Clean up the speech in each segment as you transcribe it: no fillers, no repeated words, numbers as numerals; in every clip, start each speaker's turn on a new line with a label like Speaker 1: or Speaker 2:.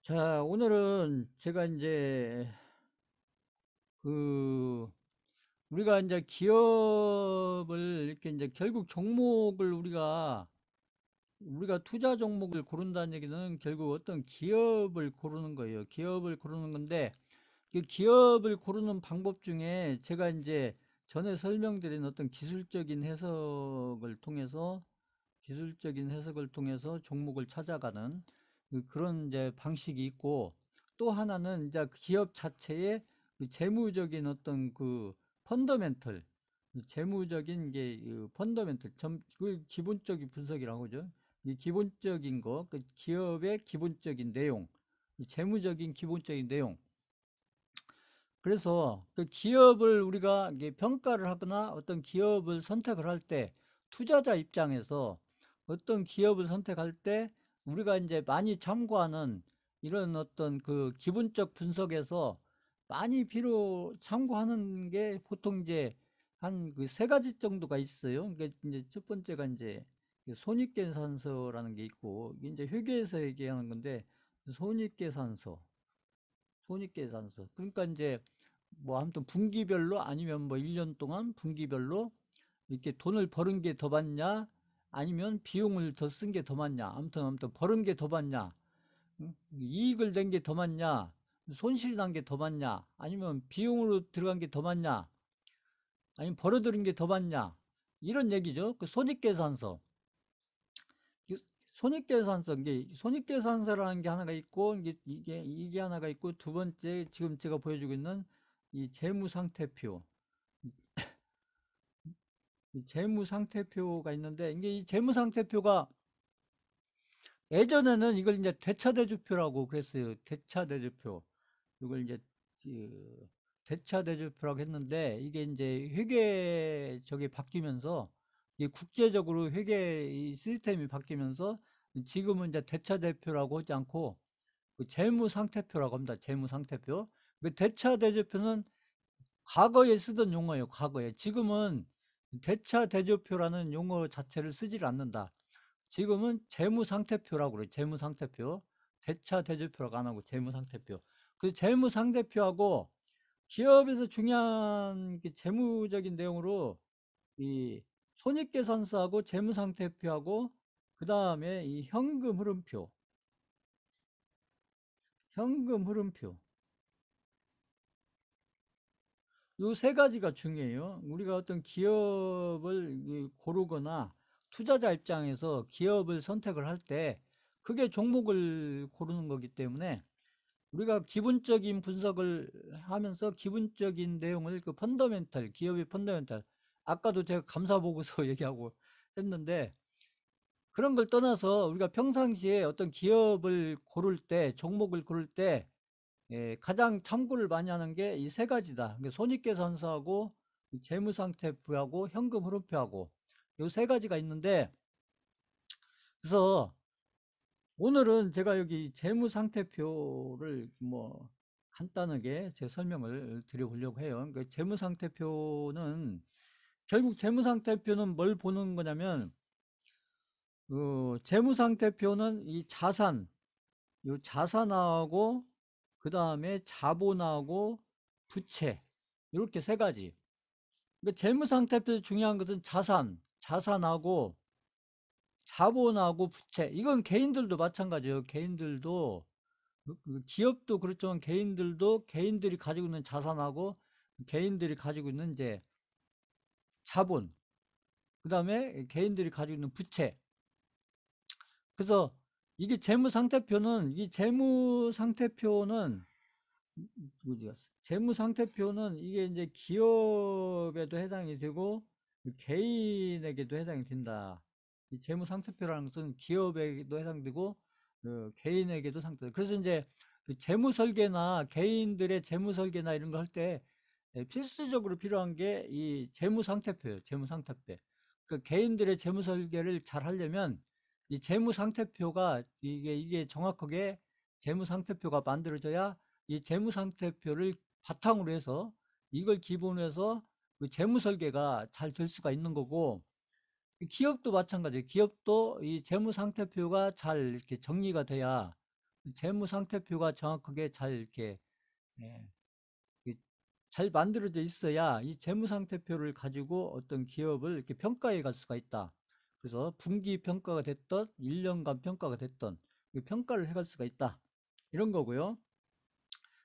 Speaker 1: 자, 오늘은 제가 이제 그 우리가 이제 기업을 이렇게 이제 결국 종목을 우리가 투자 종목을 고른다는 얘기는 결국 어떤 기업을 고르는 거예요. 기업을 고르는 건데 그 기업을 고르는 방법 중에 제가 이제 전에 설명드린 어떤 기술적인 해석을 통해서 종목을 찾아가는 그런 이제 방식이 있고, 또 하나는 이제 기업 자체의 그 재무적인 어떤 그 펀더멘털, 재무적인 게 펀더멘털, 그 기본적인 분석이라고 하죠. 이 기본적인 거, 그 기업의 기본적인 내용, 이 재무적인 기본적인 내용. 그래서 그 기업을 우리가 이게 평가를 하거나 어떤 기업을 선택을 할 때, 투자자 입장에서 어떤 기업을 선택할 때 우리가 이제 많이 참고하는 이런 어떤 그 기본적 분석에서 많이 참고하는 게 보통 이제 한 그 세 가지 정도가 있어요. 그러니까 이제 첫 번째가 이제 손익계산서라는 게 있고, 이게 이제 회계에서 얘기하는 건데, 손익계산서, 손익계산서. 그러니까 이제 뭐 아무튼 분기별로, 아니면 뭐 1년 동안 분기별로 이렇게 돈을 버는 게 더 많냐, 아니면 비용을 더 쓴 게 더 많냐, 아무튼 버는 게 더 많냐, 응? 이익을 낸 게 더 많냐, 손실이 난 게 더 많냐, 아니면 비용으로 들어간 게 더 많냐, 아니면 벌어들인 게 더 많냐, 이런 얘기죠. 그 손익계산서. 이 손익계산서, 이게 손익계산서라는 게 하나가 있고, 이게 하나가 있고, 두 번째 지금 제가 보여주고 있는 이 재무상태표, 이 재무상태표가 있는데, 이게 이 재무상태표가 예전에는 이걸 이제 대차대조표라고 그랬어요. 대차대조표. 이걸 이제 그 대차대조표라고 했는데, 이게 이제 회계 저게 바뀌면서, 이게 국제적으로 회계 이 시스템이 바뀌면서 지금은 이제 대차대표라고 하지 않고 그 재무상태표라고 합니다. 재무상태표. 그 대차대조표는 과거에 쓰던 용어예요. 과거에. 지금은 대차대조표라는 용어 자체를 쓰질 않는다. 지금은 재무상태표라고 그래요. 재무상태표. 대차대조표라고 안 하고 재무상태표. 그 재무상태표하고 기업에서 중요한 그 재무적인 내용으로 이 손익계산서하고 재무상태표하고, 그 다음에 이 현금흐름표, 요 세 가지가 중요해요. 우리가 어떤 기업을 고르거나 투자자 입장에서 기업을 선택을 할 때 그게 종목을 고르는 거기 때문에, 우리가 기본적인 분석을 하면서 기본적인 내용을 그 펀더멘탈, 기업의 펀더멘탈, 아까도 제가 감사보고서 얘기하고 했는데, 그런 걸 떠나서 우리가 평상시에 어떤 기업을 고를 때, 종목을 고를 때 가장 참고를 많이 하는 게 이 세 가지다. 그러니까 손익계산서하고 재무상태표하고 현금흐름표하고 요 세 가지가 있는데, 그래서 오늘은 제가 여기 재무상태표를 뭐 간단하게 제 설명을 드려보려고 해요. 그러니까 재무상태표는 뭘 보는 거냐면, 재무상태표는 이 요 자산하고 그 다음에 자본하고 부채, 이렇게 세 가지. 그러니까 재무상태표에서 중요한 것은 자산하고 자본하고 부채. 이건 개인들도 마찬가지예요. 개인들도 그 기업도 그렇지만 개인들도 개인들이 가지고 있는 자산하고 개인들이 가지고 있는 이제 자본, 그 다음에 개인들이 가지고 있는 부채. 그래서 이게 재무상태표는 이게 이제 기업에도 해당이 되고 개인에게도 해당이 된다. 이 재무상태표라는 것은 기업에게도 해당되고 개인에게도 상태. 그래서 이제 그 재무설계나 개인들의 재무설계나 이런 거 할 때 필수적으로 필요한 게 이 재무상태표예요. 재무상태표. 그 개인들의 재무설계를 잘 하려면 이 재무상태표가 이게 정확하게 재무상태표가 만들어져야 이 재무상태표를 바탕으로 해서, 이걸 기본으로 해서 그 재무설계가 잘 될 수가 있는 거고, 기업도 마찬가지예요. 기업도 이 재무상태표가 잘 이렇게 정리가 돼야 재무 상태표가 정확하게 잘 이렇게 예, 잘 만들어져 있어야 이 재무 상태표를 가지고 어떤 기업을 이렇게 평가해 갈 수가 있다. 그래서 분기 평가가 됐던 1년간 평가가 됐던 평가를 해갈 수가 있다. 이런 거고요.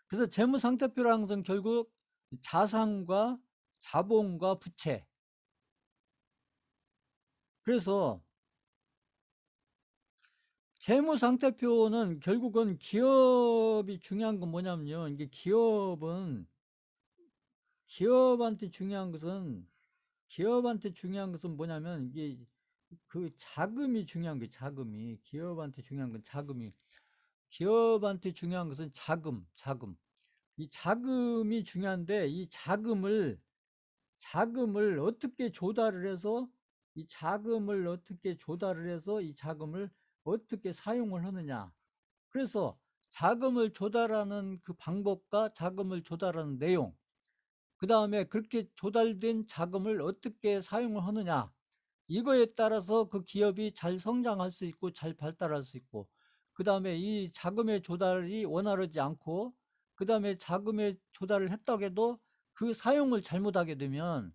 Speaker 1: 그래서 재무 상태표라는 것은 결국 자산과 자본과 부채. 그래서 재무 상태표는 결국은 기업이 중요한 건 뭐냐면요. 이게 기업한테 중요한 것은 뭐냐면 이게 그 자금이 중요한 게 자금이 기업한테 중요한 건 자금이 기업한테 중요한 것은 자금 이 자금이 중요한데 이 자금을 어떻게 조달을 해서 이 자금을 어떻게 사용을 하느냐. 그래서 자금을 조달하는 그 방법과 자금을 조달하는 내용, 그 다음에 그렇게 조달된 자금을 어떻게 사용을 하느냐, 이거에 따라서 그 기업이 잘 성장할 수 있고 잘 발달할 수 있고, 그 다음에 이 자금의 조달이 원활하지 않고, 그 다음에 자금의 조달을 했다고 해도 그 사용을 잘못하게 되면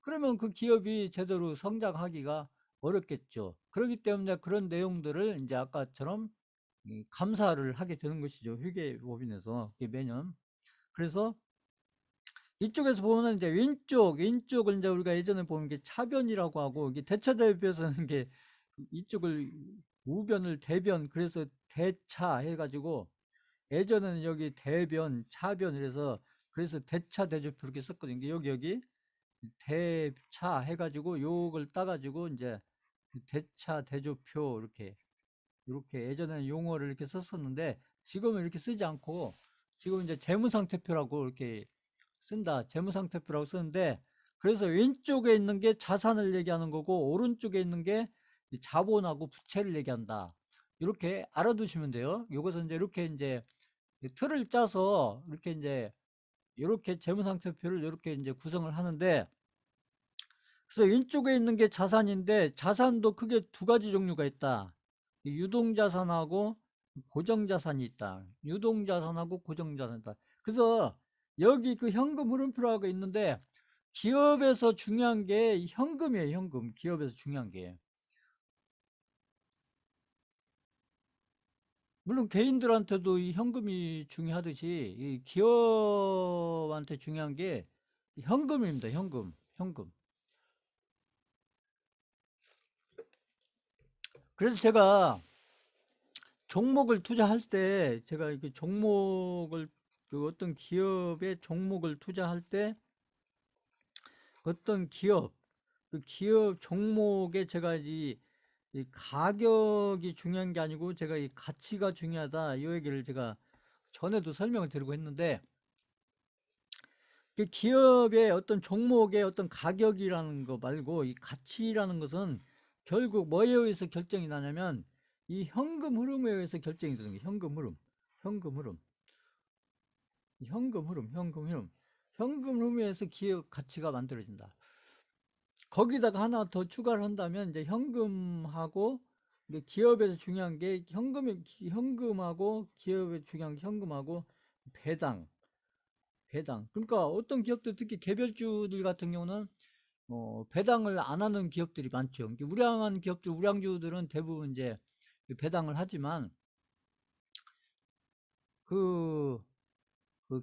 Speaker 1: 그러면 그 기업이 제대로 성장하기가 어렵겠죠. 그렇기 때문에 그런 내용들을 이제 아까처럼 감사를 하게 되는 것이죠. 회계법인에서 매년. 그래서 이쪽에서 보면 이제 왼쪽을 이제 우리가 예전에 보는 게 차변이라고 하고, 이게 대차대비해서는 게 이쪽을 우변을 대변, 그래서 대차 해가지고 예전에는 여기 대변, 차변 이래서 그래서 대차 대조표 이렇게 썼거든요. 여기 대차 해가지고 요걸 따가지고 이제 대차 대조표 이렇게 예전에는 용어를 이렇게 썼었는데 지금은 이렇게 쓰지 않고 지금 이제 재무상태표라고 이렇게 쓴다. 재무상태표라고 쓰는데 그래서 왼쪽에 있는 게 자산을 얘기하는 거고 오른쪽에 있는 게 자본하고 부채를 얘기한다. 이렇게 알아두시면 돼요. 요것은 이제 이렇게 이제 틀을 짜서 이렇게 이제 이렇게 재무상태표를 이렇게 이제 구성을 하는데 그래서 왼쪽에 있는 게 자산인데 자산도 크게 두 가지 종류가 있다. 유동자산하고 고정자산이 있다. 유동자산하고 고정자산이다. 그래서 여기 그 현금 흐름표라고 있는데 기업에서 중요한 게 현금이에요. 현금. 기업에서 중요한 게. 물론 개인들한테도 이 현금이 중요하듯이 이 기업한테 중요한 게 현금입니다. 현금. 그래서 제가 종목을 투자할 때 제가 이렇게 종목을 그 어떤 기업의 종목을 투자할 때 어떤 그 기업 종목에 제가 이 가격이 중요한 게 아니고 제가 이 가치가 중요하다 이 얘기를 제가 전에도 설명을 드리고 했는데 그 기업의 어떤 종목의 어떤 가격이라는 거 말고 이 가치라는 것은 결국 뭐에 의해서 결정이 나냐면 이 현금 흐름에 의해서 결정이 되는 거예요. 현금 흐름. 현금 흐름에서 기업 가치가 만들어진다. 거기다가 하나 더 추가를 한다면 이제 현금하고 이제 기업에서 중요한 게 현금하고 기업에 중요한 게 현금하고 배당. 그러니까 어떤 기업들 특히 개별주들 같은 경우는 배당을 안 하는 기업들이 많죠. 우량한 기업들, 우량주들은 대부분 이제 배당을 하지만 그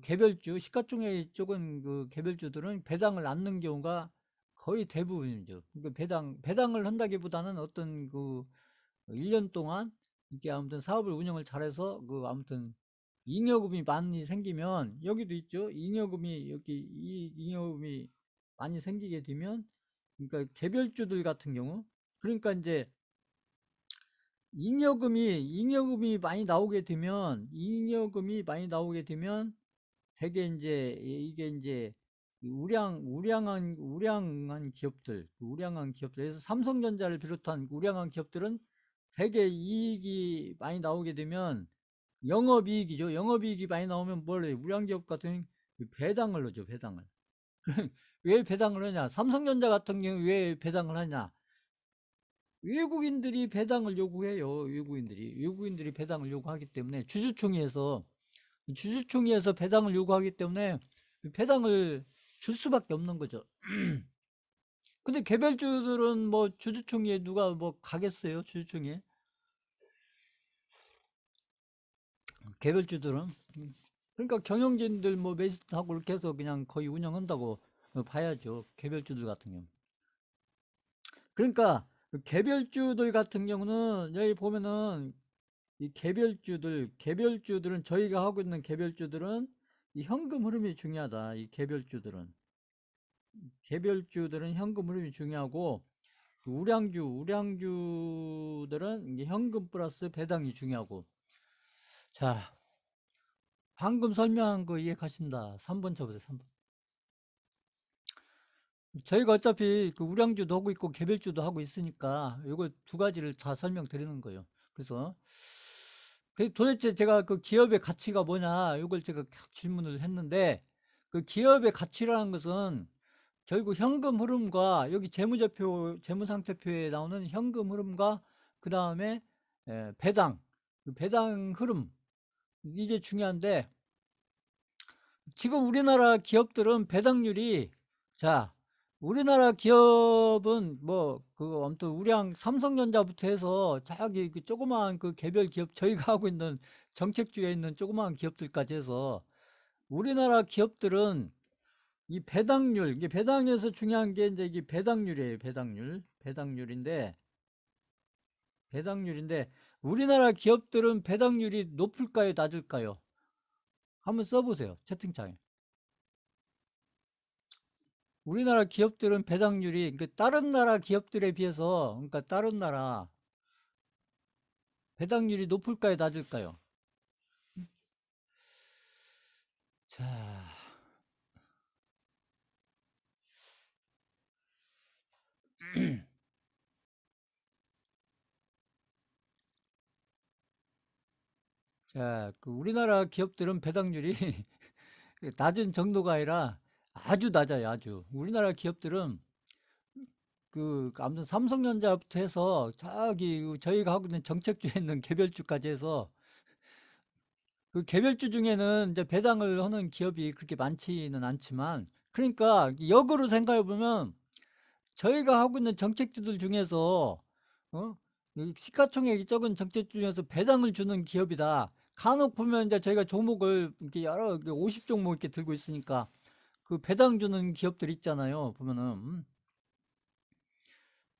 Speaker 1: 개별주, 시가총액 쪽은 그 개별주들은 배당을 않는 경우가 거의 대부분이죠. 그러니까 배당을 한다기보다는 어떤 그 1년 동안 이게 아무튼 사업을 운영을 잘해서 그 아무튼 잉여금이 많이 생기면 여기도 있죠. 이 잉여금이 많이 생기게 되면 그러니까 개별주들 같은 경우 그러니까 이제 잉여금이 많이 나오게 되면 되게 이제 이게 이제 우량한 기업들에서 삼성전자를 비롯한 우량한 기업들은 되게 이익이 많이 나오게 되면 영업이익이죠. 영업이익이 많이 나오면 뭘 해요? 우량기업 같은 배당을 넣죠. 배당을. 왜 배당을 하냐? 삼성전자 같은 경우 왜 배당을 하냐? 외국인들이 배당을 요구해요. 외국인들이 배당을 요구하기 때문에 주주총회에서 배당을 요구하기 때문에 배당을 줄 수밖에 없는 거죠. 근데 개별주들은 뭐 주주총회에 누가 뭐 가겠어요? 주주총회 개별주들은. 그러니까 경영진들 뭐 매수하고 이렇게 해서 그냥 거의 운영한다고 봐야죠. 개별주들 같은 경우. 그러니까 그 개별주들 같은 경우는 여기 보면은 이 개별주들은 저희가 하고 있는 개별주들은 이 현금 흐름이 중요하다. 이 개별주들은 현금 흐름이 중요하고 그 우량주들은 이제 현금 플러스 배당이 중요하고. 자, 방금 설명한 거 이해하신다. 3번 쳐보세요. 3번. 저희가 어차피 그 우량주도 하고 있고 개별주도 하고 있으니까 이거 두 가지를 다 설명드리는 거예요. 그래서 도대체 제가 그 기업의 가치가 뭐냐 이걸 제가 질문을 했는데 그 기업의 가치라는 것은 결국 현금 흐름과 여기 재무상태표에 나오는 현금 흐름과 그 다음에 배당, 그 배당 흐름 이게 중요한데 지금 우리나라 기업들은 배당률이 자 우리나라 기업은 뭐 그 아무튼 우량 삼성전자부터 해서 저기 그 조그마한 그 개별 기업 저희가 하고 있는 정책주에 있는 조그마한 기업들까지 해서 우리나라 기업들은 이 배당률 이게 배당에서 중요한 게 이제 이게 배당률이에요. 배당률인데 우리나라 기업들은 배당률이 높을까요 낮을까요? 한번 써보세요 채팅창에. 우리나라 기업들은 배당률이 그 다른 나라 기업들에 비해서 그러니까 다른 나라 배당률이 높을까요 낮을까요? 자, 그 우리나라 기업들은 배당률이 낮은 정도가 아니라 아주 낮아요 아주. 우리나라 기업들은 그 아무튼 삼성전자부터 해서 저기 그 저희가 하고 있는 정책주에 있는 개별주까지 해서 그 개별주 중에는 이제 배당을 하는 기업이 그렇게 많지는 않지만 그러니까 역으로 생각해 보면 저희가 하고 있는 정책주들 중에서 어? 이 시가총액이 적은 정책주 중에서 배당을 주는 기업이다. 간혹 보면 이제 저희가 종목을 이렇게 여러 50종목 이렇게 들고 있으니까 그 배당 주는 기업들 있잖아요. 보면은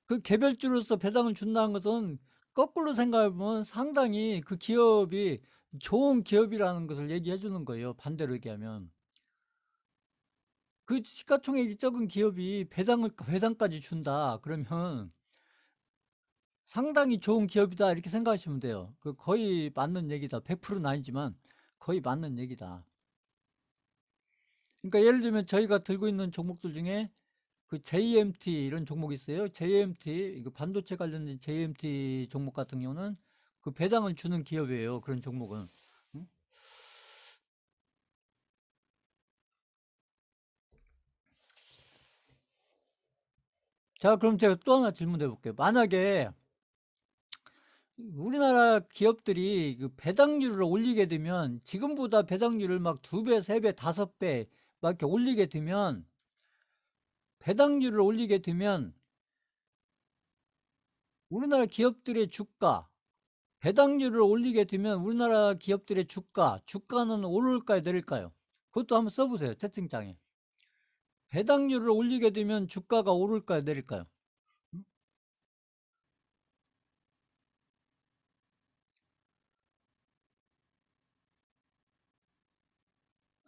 Speaker 1: 그 개별주로서 배당을 준다는 것은 거꾸로 생각해 보면 상당히 그 기업이 좋은 기업이라는 것을 얘기해 주는 거예요. 반대로 얘기하면. 그 시가총액이 적은 기업이 배당까지 준다. 그러면 상당히 좋은 기업이다. 이렇게 생각하시면 돼요. 그 거의 맞는 얘기다. 100%는 아니지만 거의 맞는 얘기다. 그러니까 예를 들면 저희가 들고 있는 종목들 중에 그 JMT 이런 종목이 있어요. JMT, 이거 반도체 관련된 JMT 종목 같은 경우는 그 배당을 주는 기업이에요. 그런 종목은. 응? 자, 그럼 제가 또 하나 질문해 볼게요. 만약에 우리나라 기업들이 그 배당률을 올리게 되면 지금보다 배당률을 막 두 배, 세 배, 다섯 배 막 이렇게 올리게 되면 배당률을 올리게 되면 우리나라 기업들의 주가, 배당률을 올리게 되면 우리나라 기업들의 주가는 오를까요, 내릴까요? 그것도 한번 써보세요, 채팅창에. 배당률을 올리게 되면 주가가 오를까요, 내릴까요?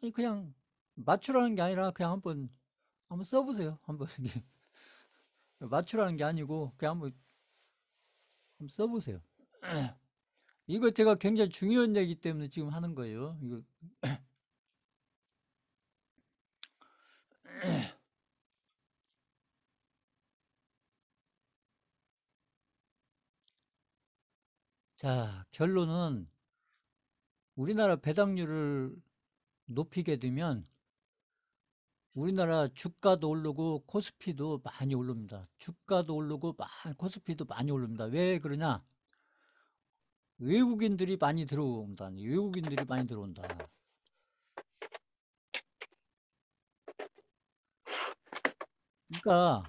Speaker 1: 아니, 그냥 맞추라는 게 아니라 그냥 한번 써보세요. 한번 맞추라는 게 아니고 그냥 한번 써보세요. 이거 제가 굉장히 중요한 얘기 때문에 지금 하는 거예요. 이거 자, 결론은 우리나라 배당률을 높이게 되면 우리나라 주가도 오르고 코스피도 많이 오릅니다. 주가도 오르고 코스피도 많이 오릅니다. 왜 그러냐? 외국인들이 많이 들어온다. 외국인들이 많이 들어온다. 그러니까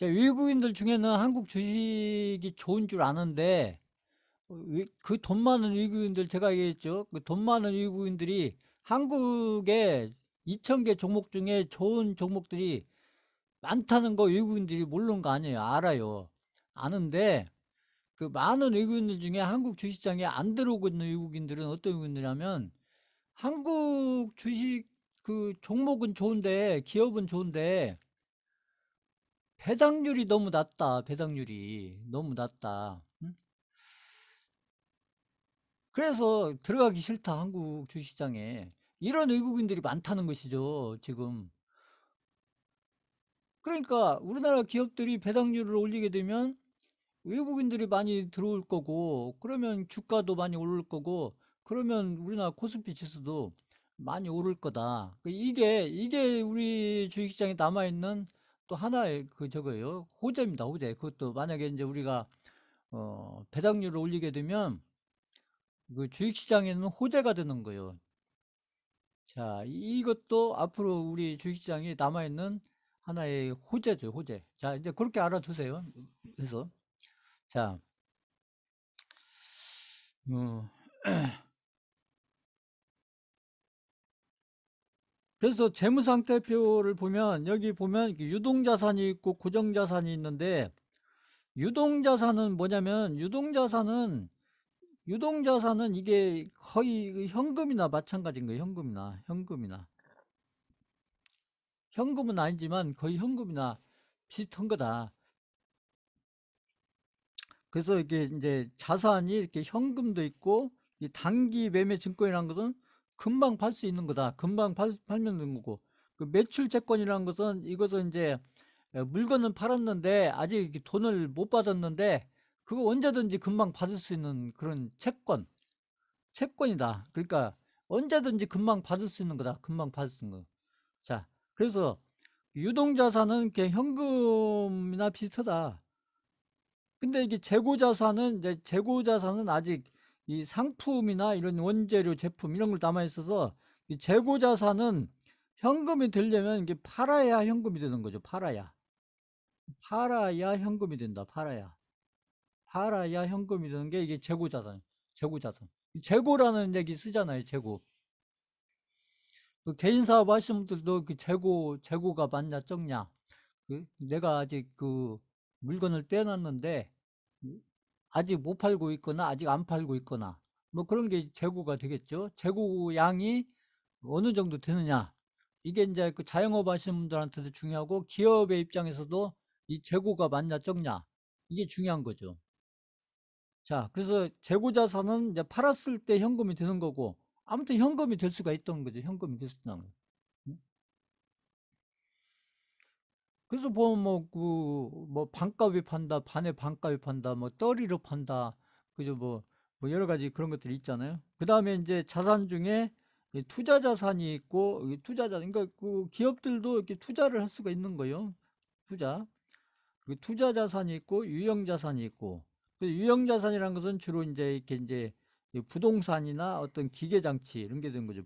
Speaker 1: 외국인들 중에는 한국 주식이 좋은 줄 아는데 그 돈 많은 외국인들 제가 얘기했죠. 그 돈 많은 외국인들이 한국에 2,000개 종목 중에 좋은 종목들이 많다는 거 외국인들이 모르는 거 아니에요. 알아요. 아는데 그 많은 외국인들 중에 한국 주식시장에 안 들어오고 있는 외국인들은 어떤 외국인들이냐면 한국 주식 그 종목은 좋은데 기업은 좋은데 배당률이 너무 낮다. 배당률이 너무 낮다. 응? 그래서 들어가기 싫다. 한국 주식시장에. 이런 외국인들이 많다는 것이죠. 지금. 그러니까 우리나라 기업들이 배당률을 올리게 되면 외국인들이 많이 들어올 거고, 그러면 주가도 많이 오를 거고, 그러면 우리나라 코스피 지수도 많이 오를 거다. 이게 우리 주식시장에 남아있는 또 하나의 저거예요. 호재입니다, 호재. 그것도 만약에 이제 우리가, 배당률을 올리게 되면 그 주식시장에는 호재가 되는 거예요. 자, 이것도 앞으로 우리 주식시장에 남아있는 하나의 호재죠, 호재. 자, 이제 그렇게 알아두세요. 그래서, 자, 어, 그래서 재무상태표를 보면 여기 보면 유동자산이 있고 고정자산이 있는데 유동자산은 뭐냐면 유동자산은 이게 거의 그 현금이나 마찬가지인 거예요. 현금은 아니지만 거의 현금이나 비슷한 거다. 그래서 이게 이제 자산이 이렇게 현금도 있고 이 단기 매매 증권이라는 것은 금방 팔 수 있는 거다. 금방 팔면 되는 거고 그 매출 채권이라는 것은 이것은 이제 물건은 팔았는데 아직 이렇게 돈을 못 받았는데 그거 언제든지 금방 받을 수 있는 그런 채권이다. 그러니까 언제든지 금방 받을 수 있는 거다. 금방 받을 수 있는 거. 자, 그래서 유동자산은 이렇게 현금이나 비슷하다. 근데 이게 재고자산은 아직 이 상품이나 이런 원재료 제품 이런 걸 남아 있어서 이 재고자산은 현금이 되려면 이게 팔아야 현금이 되는 거죠. 팔아야 현금이 된다. 팔아야 현금이 되는 게 이게 재고자산. 재고라는 얘기 쓰잖아요. 재고. 그 개인 사업 하시는 분들도 그 재고가 많냐 적냐. 내가 아직 그 물건을 떼놨는데 아직 못 팔고 있거나 아직 안 팔고 있거나 뭐 그런 게 재고가 되겠죠. 재고 양이 어느 정도 되느냐. 이게 이제 그 자영업 하시는 분들한테도 중요하고 기업의 입장에서도 이 재고가 많냐 적냐. 이게 중요한 거죠. 자, 그래서 재고자산은 이제 팔았을 때 현금이 되는 거고 아무튼 현금이 될 수가 있던 거죠. 현금이 될 수 있는 거예요. 응? 그래서 보면 뭐 반값에 판다, 반에 반값에 판다, 뭐 떨이로 판다, 그죠 뭐 여러 가지 그런 것들이 있잖아요. 그 다음에 이제 자산 중에 이 투자 자산이 있고 이 그러니까 그 기업들도 이렇게 투자를 할 수가 있는 거예요. 투자. 그 투자 자산이 있고 유형 자산이 있고 그 유형 자산이라는 것은 주로 이제 이렇게 이제 이 부동산이나 어떤 기계 장치 이런 게 되는 거죠.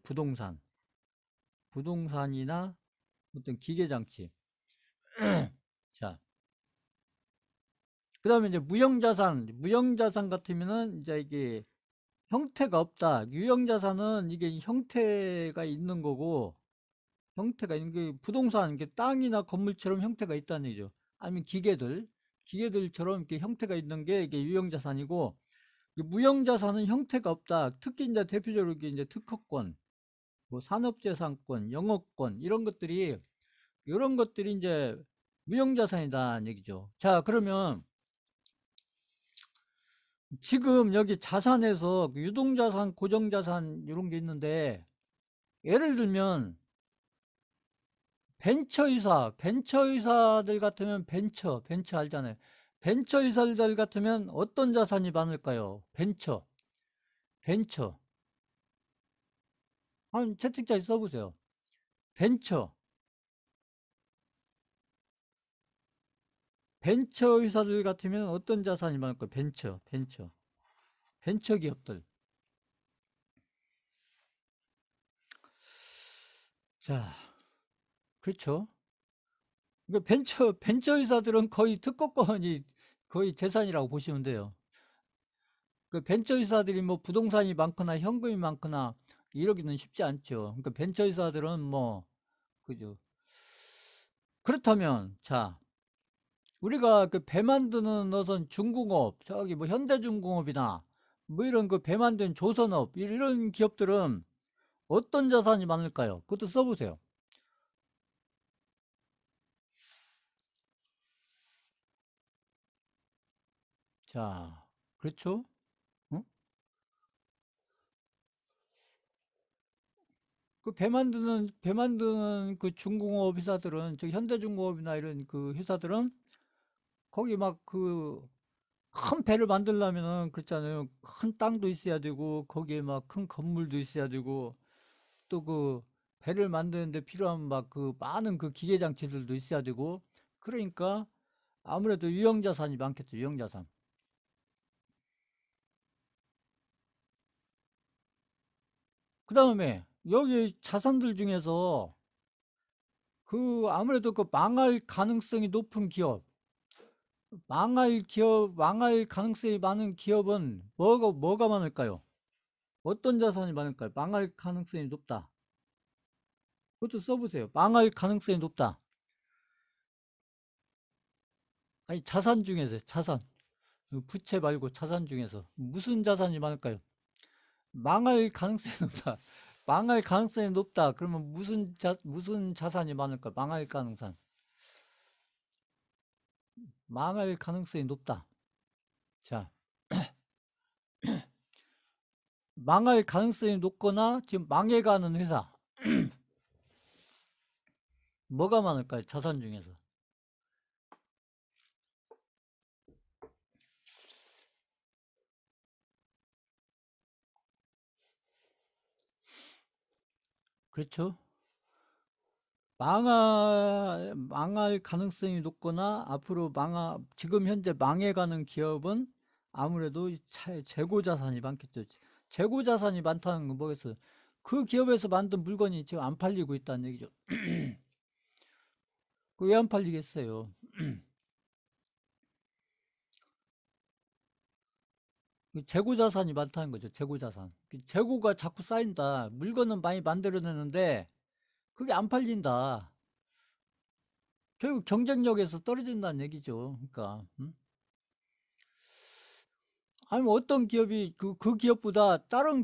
Speaker 1: 부동산이나 어떤 기계 장치. 자, 그다음에 이제 무형자산 같으면은 이제 이게 형태가 없다. 유형자산은 이게 형태가 있는 거고 형태가 있는 게 부동산 이게 땅이나 건물처럼 형태가 있다는 얘기죠. 아니면 기계들처럼 이렇게 형태가 있는 게 이게 유형자산이고 이 무형자산은 형태가 없다. 특히 이제 대표적으로 이제 특허권, 뭐 산업재산권, 영업권 이런 것들이 이제 무형자산이다는 얘기죠. 자, 그러면 지금 여기 자산에서 그 유동자산, 고정자산 이런 게 있는데 예를 들면 벤처 의사들 같으면 벤처 알잖아요. 벤처 의사들 같으면 어떤 자산이 많을까요? 벤처. 한번 채팅창에 써보세요. 벤처. 벤처 회사들 같으면 어떤 자산이 많을까요? 벤처 기업들. 자, 그렇죠. 그 벤처 회사들은 거의 특허권이 거의 재산이라고 보시면 돼요. 그 벤처 회사들이 뭐 부동산이 많거나 현금이 많거나 이러기는 쉽지 않죠. 그러니까 벤처 회사들은 뭐, 그죠. 그렇다면, 자, 우리가 그 배 만드는 어떤 중공업, 저기 뭐 현대중공업이나 뭐 이런 그 배 만드는 조선업, 이런 기업들은 어떤 자산이 많을까요? 그것도 써보세요. 자, 그렇죠? 어? 그 배 만드는 그 중공업 회사들은, 저 현대중공업이나 이런 그 회사들은 거기 막 그 큰 배를 만들려면은 그렇잖아요. 큰 땅도 있어야 되고, 거기에 막 큰 건물도 있어야 되고, 또 그 배를 만드는데 필요한 막 그 많은 그 기계 장치들도 있어야 되고, 그러니까 아무래도 유형자산이 많겠죠, 유형자산. 그 다음에 여기 자산들 중에서 그 아무래도 그 망할 가능성이 높은 기업, 망할 가능성이 많은 기업은 뭐가 많을까요? 어떤 자산이 많을까요? 망할 가능성이 높다. 그것도 써보세요. 망할 가능성이 높다. 아니, 자산 중에서, 자산. 그 부채 말고 자산 중에서. 무슨 자산이 많을까요? 망할 가능성이 높다. 망할 가능성이 높다. 그러면 무슨 자산이 많을까? 망할 가능성. 망할 가능성이 높다. 자, 망할 가능성이 높거나 지금 망해가는 회사. 뭐가 많을까요? 자산 중에서. 그렇죠? 망할 가능성이 높거나 앞으로 지금 현재 망해가는 기업은 아무래도 재고 자산이 많겠죠. 재고 자산이 많다는 건 뭐겠어요? 그 기업에서 만든 물건이 지금 안 팔리고 있다는 얘기죠. 그 왜 안 팔리겠어요? 그 재고 자산이 많다는 거죠. 재고 자산. 그 재고가 자꾸 쌓인다. 물건은 많이 만들어내는데 그게 안 팔린다. 결국 경쟁력에서 떨어진다는 얘기죠. 그러니까. 아니, 뭐 어떤 기업이 그 기업보다 다른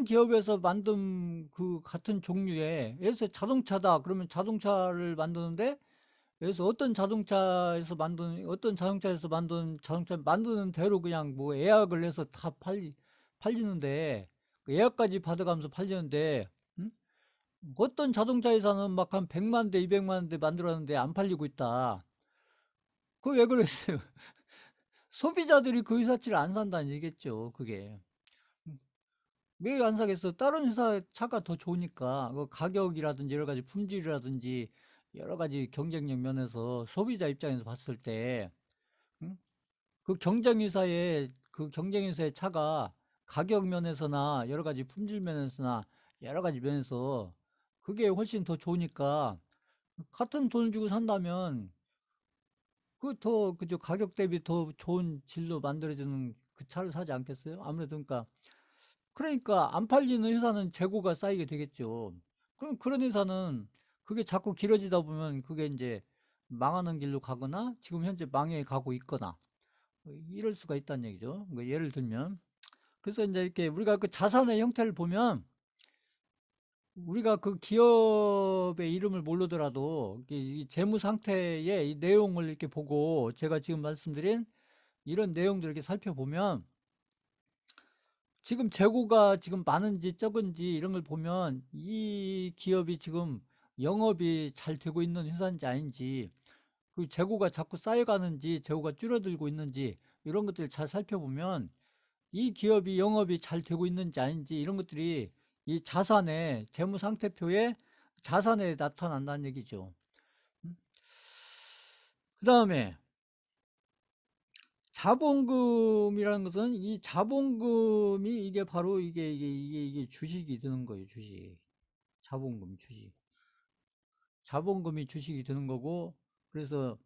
Speaker 1: 기업에서 만든 그 같은 종류의, 예를 들어서 자동차다. 그러면 자동차를 만드는데, 예를 들어서 어떤 자동차에서 만든 자동차 만드는 대로 그냥 뭐 예약을 해서 다 팔리는데, 그 예약까지 받아가면서 팔리는데, 음? 어떤 자동차 회사는 막 한 100만 대, 200만 대 만들었는데 안 팔리고 있다. 그거 왜 그랬어요? 소비자들이 그 회사치를 안 산다는 얘기겠죠, 그게. 왜 안 사겠어? 다른 회사 차가 더 좋으니까 그 가격이라든지 여러 가지 품질이라든지 여러 가지 경쟁력 면에서 소비자 입장에서 봤을 때, 응? 그 경쟁회사의 차가 가격 면에서나 여러 가지 품질 면에서나 여러 가지 면에서 그게 훨씬 더 좋으니까 같은 돈을 주고 산다면 그저 가격 대비 더 좋은 질로 만들어주는 그 차를 사지 않겠어요? 아무래도 그러니까 안 팔리는 회사는 재고가 쌓이게 되겠죠. 그럼 그런 회사는 그게 자꾸 길어지다 보면 그게 이제 망하는 길로 가거나 지금 현재 망해 가고 있거나 이럴 수가 있다는 얘기죠. 뭐 예를 들면 그래서 이제 이렇게 우리가 그 자산의 형태를 보면 우리가 그 기업의 이름을 모르더라도 이 재무 상태의 이 내용을 이렇게 보고 제가 지금 말씀드린 이런 내용들을 이렇게 살펴보면 지금 재고가 지금 많은지 적은지 이런 걸 보면 이 기업이 지금 영업이 잘 되고 있는 회사인지 아닌지 그 재고가 자꾸 쌓여가는지 재고가 줄어들고 있는지 이런 것들을 잘 살펴보면 이 기업이 영업이 잘 되고 있는지 아닌지 이런 것들이 이 자산의 재무상태표에 자산에 나타난다는 얘기죠. 음? 그 다음에 자본금이라는 것은 이 자본금이 이게 바로 이게 주식이 되는 거예요. 주식. 자본금, 주식. 자본금이 주식이 되는 거고, 그래서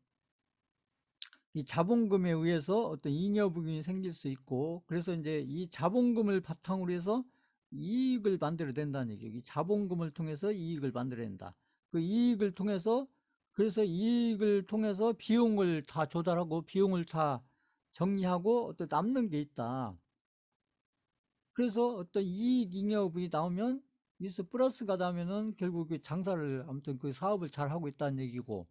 Speaker 1: 이 자본금에 의해서 어떤 잉여부분이 생길 수 있고, 그래서 이제 이 자본금을 바탕으로 해서 이익을 만들어야 된다는 얘기예요. 이 자본금을 통해서 이익을 만들어야 된다. 그 이익을 통해서, 그래서 이익을 통해서 비용을 다 조달하고 비용을 다 정리하고 어떤 남는 게 있다. 그래서 어떤 이익 잉여분이 나오면, 여기서 플러스가 나면은 결국 그 장사를, 아무튼 그 사업을 잘 하고 있다는 얘기고,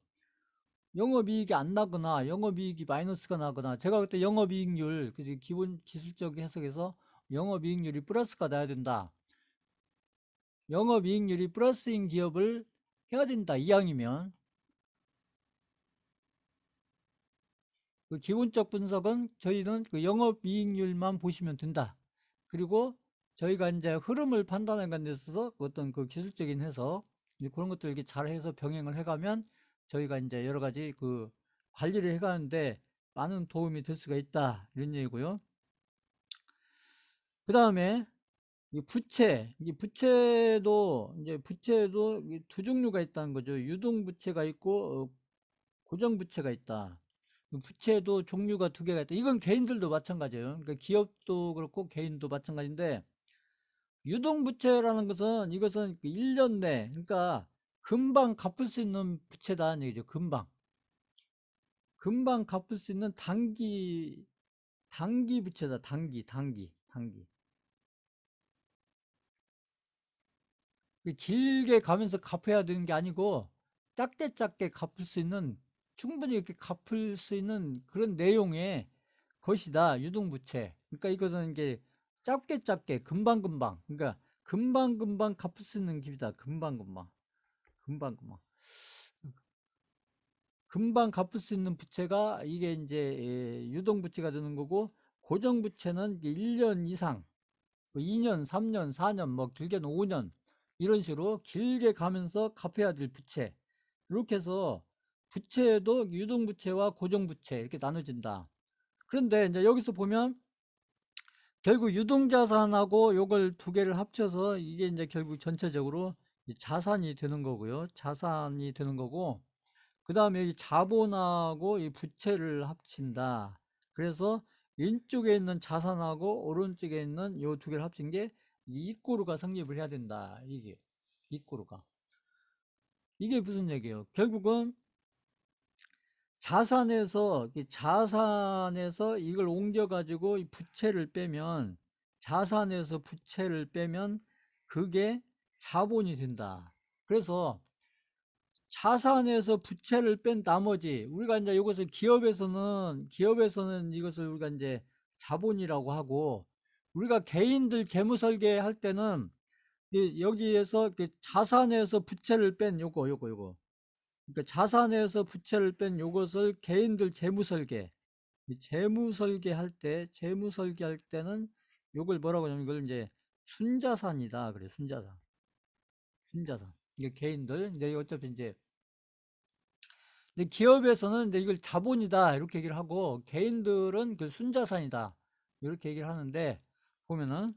Speaker 1: 영업이익이 안 나거나 영업이익이 마이너스가 나거나, 제가 그때 영업이익률, 그 기본 기술적 해석에서 영업이익률이 플러스가 나야 된다. 영업이익률이 플러스인 기업을 해야 된다. 이왕이면. 그 기본적 분석은 저희는 그 영업이익률만 보시면 된다. 그리고 저희가 이제 흐름을 판단하는 데 있어서 어떤 그 기술적인 해석, 그런 것들 이렇게 잘 해서 병행을 해가면 저희가 이제 여러 가지 그 관리를 해가는데 많은 도움이 될 수가 있다. 이런 얘기고요. 그 다음에 이 부채, 이 부채도 두 종류가 있다는 거죠. 유동부채가 있고 고정부채가 있다. 부채도 종류가 두 개가 있다. 이건 개인들도 마찬가지예요. 그러니까 기업도 그렇고 개인도 마찬가지인데, 유동부채라는 것은 이것은 1년 내, 그러니까 금방 갚을 수 있는 부채다는 얘기죠. 금방 갚을 수 있는 단기 부채다. 단기. 길게 가면서 갚아야 되는 게 아니고 작게 갚을 수 있는, 충분히 이렇게 갚을 수 있는 그런 내용의 것이다. 유동부채. 그러니까 이것은 이게 짧게 금방금방, 그러니까 금방금방 갚을 수 있는 길이다. 금방금방 금방 갚을 수 있는 부채가 이게 이제 유동부채가 되는 거고, 고정부채는 1년 이상, 2년, 3년, 4년, 뭐 길게는 5년, 이런 식으로 길게 가면서 갚아야 될 부채. 이렇게 해서 부채도 유동부채와 고정부채 이렇게 나눠진다. 그런데 이제 여기서 보면 결국 유동자산하고 요걸 두 개를 합쳐서 이게 이제 결국 전체적으로 자산이 되는 거고요. 자산이 되는 거고, 그 다음에 이 자본하고 이 부채를 합친다. 그래서 왼쪽에 있는 자산하고 오른쪽에 있는 요 두 개를 합친 게 이꼬르가 성립을 해야 된다. 이꼬르가. 이게 무슨 얘기예요? 결국은 자산에서 이걸 옮겨가지고 이 부채를 빼면, 자산에서 부채를 빼면 그게 자본이 된다. 그래서 자산에서 부채를 뺀 나머지, 우리가 이제 이것을 기업에서는 이것을 우리가 이제 자본이라고 하고, 우리가 개인들 재무 설계할 때는 여기에서 자산에서 부채를 뺀 요거. 그러니까 자산에서 부채를 뺀 요것을 개인들 재무 설계, 재무 설계할 때는 요걸 뭐라고 하냐면, 이걸 이제 순자산이다. 그래, 순자산. 이게 개인들, 이제 어차피 이제 기업에서는 이제 이걸 자본이다 이렇게 얘기를 하고, 개인들은 그 순자산이다 이렇게 얘기를 하는데, 보면은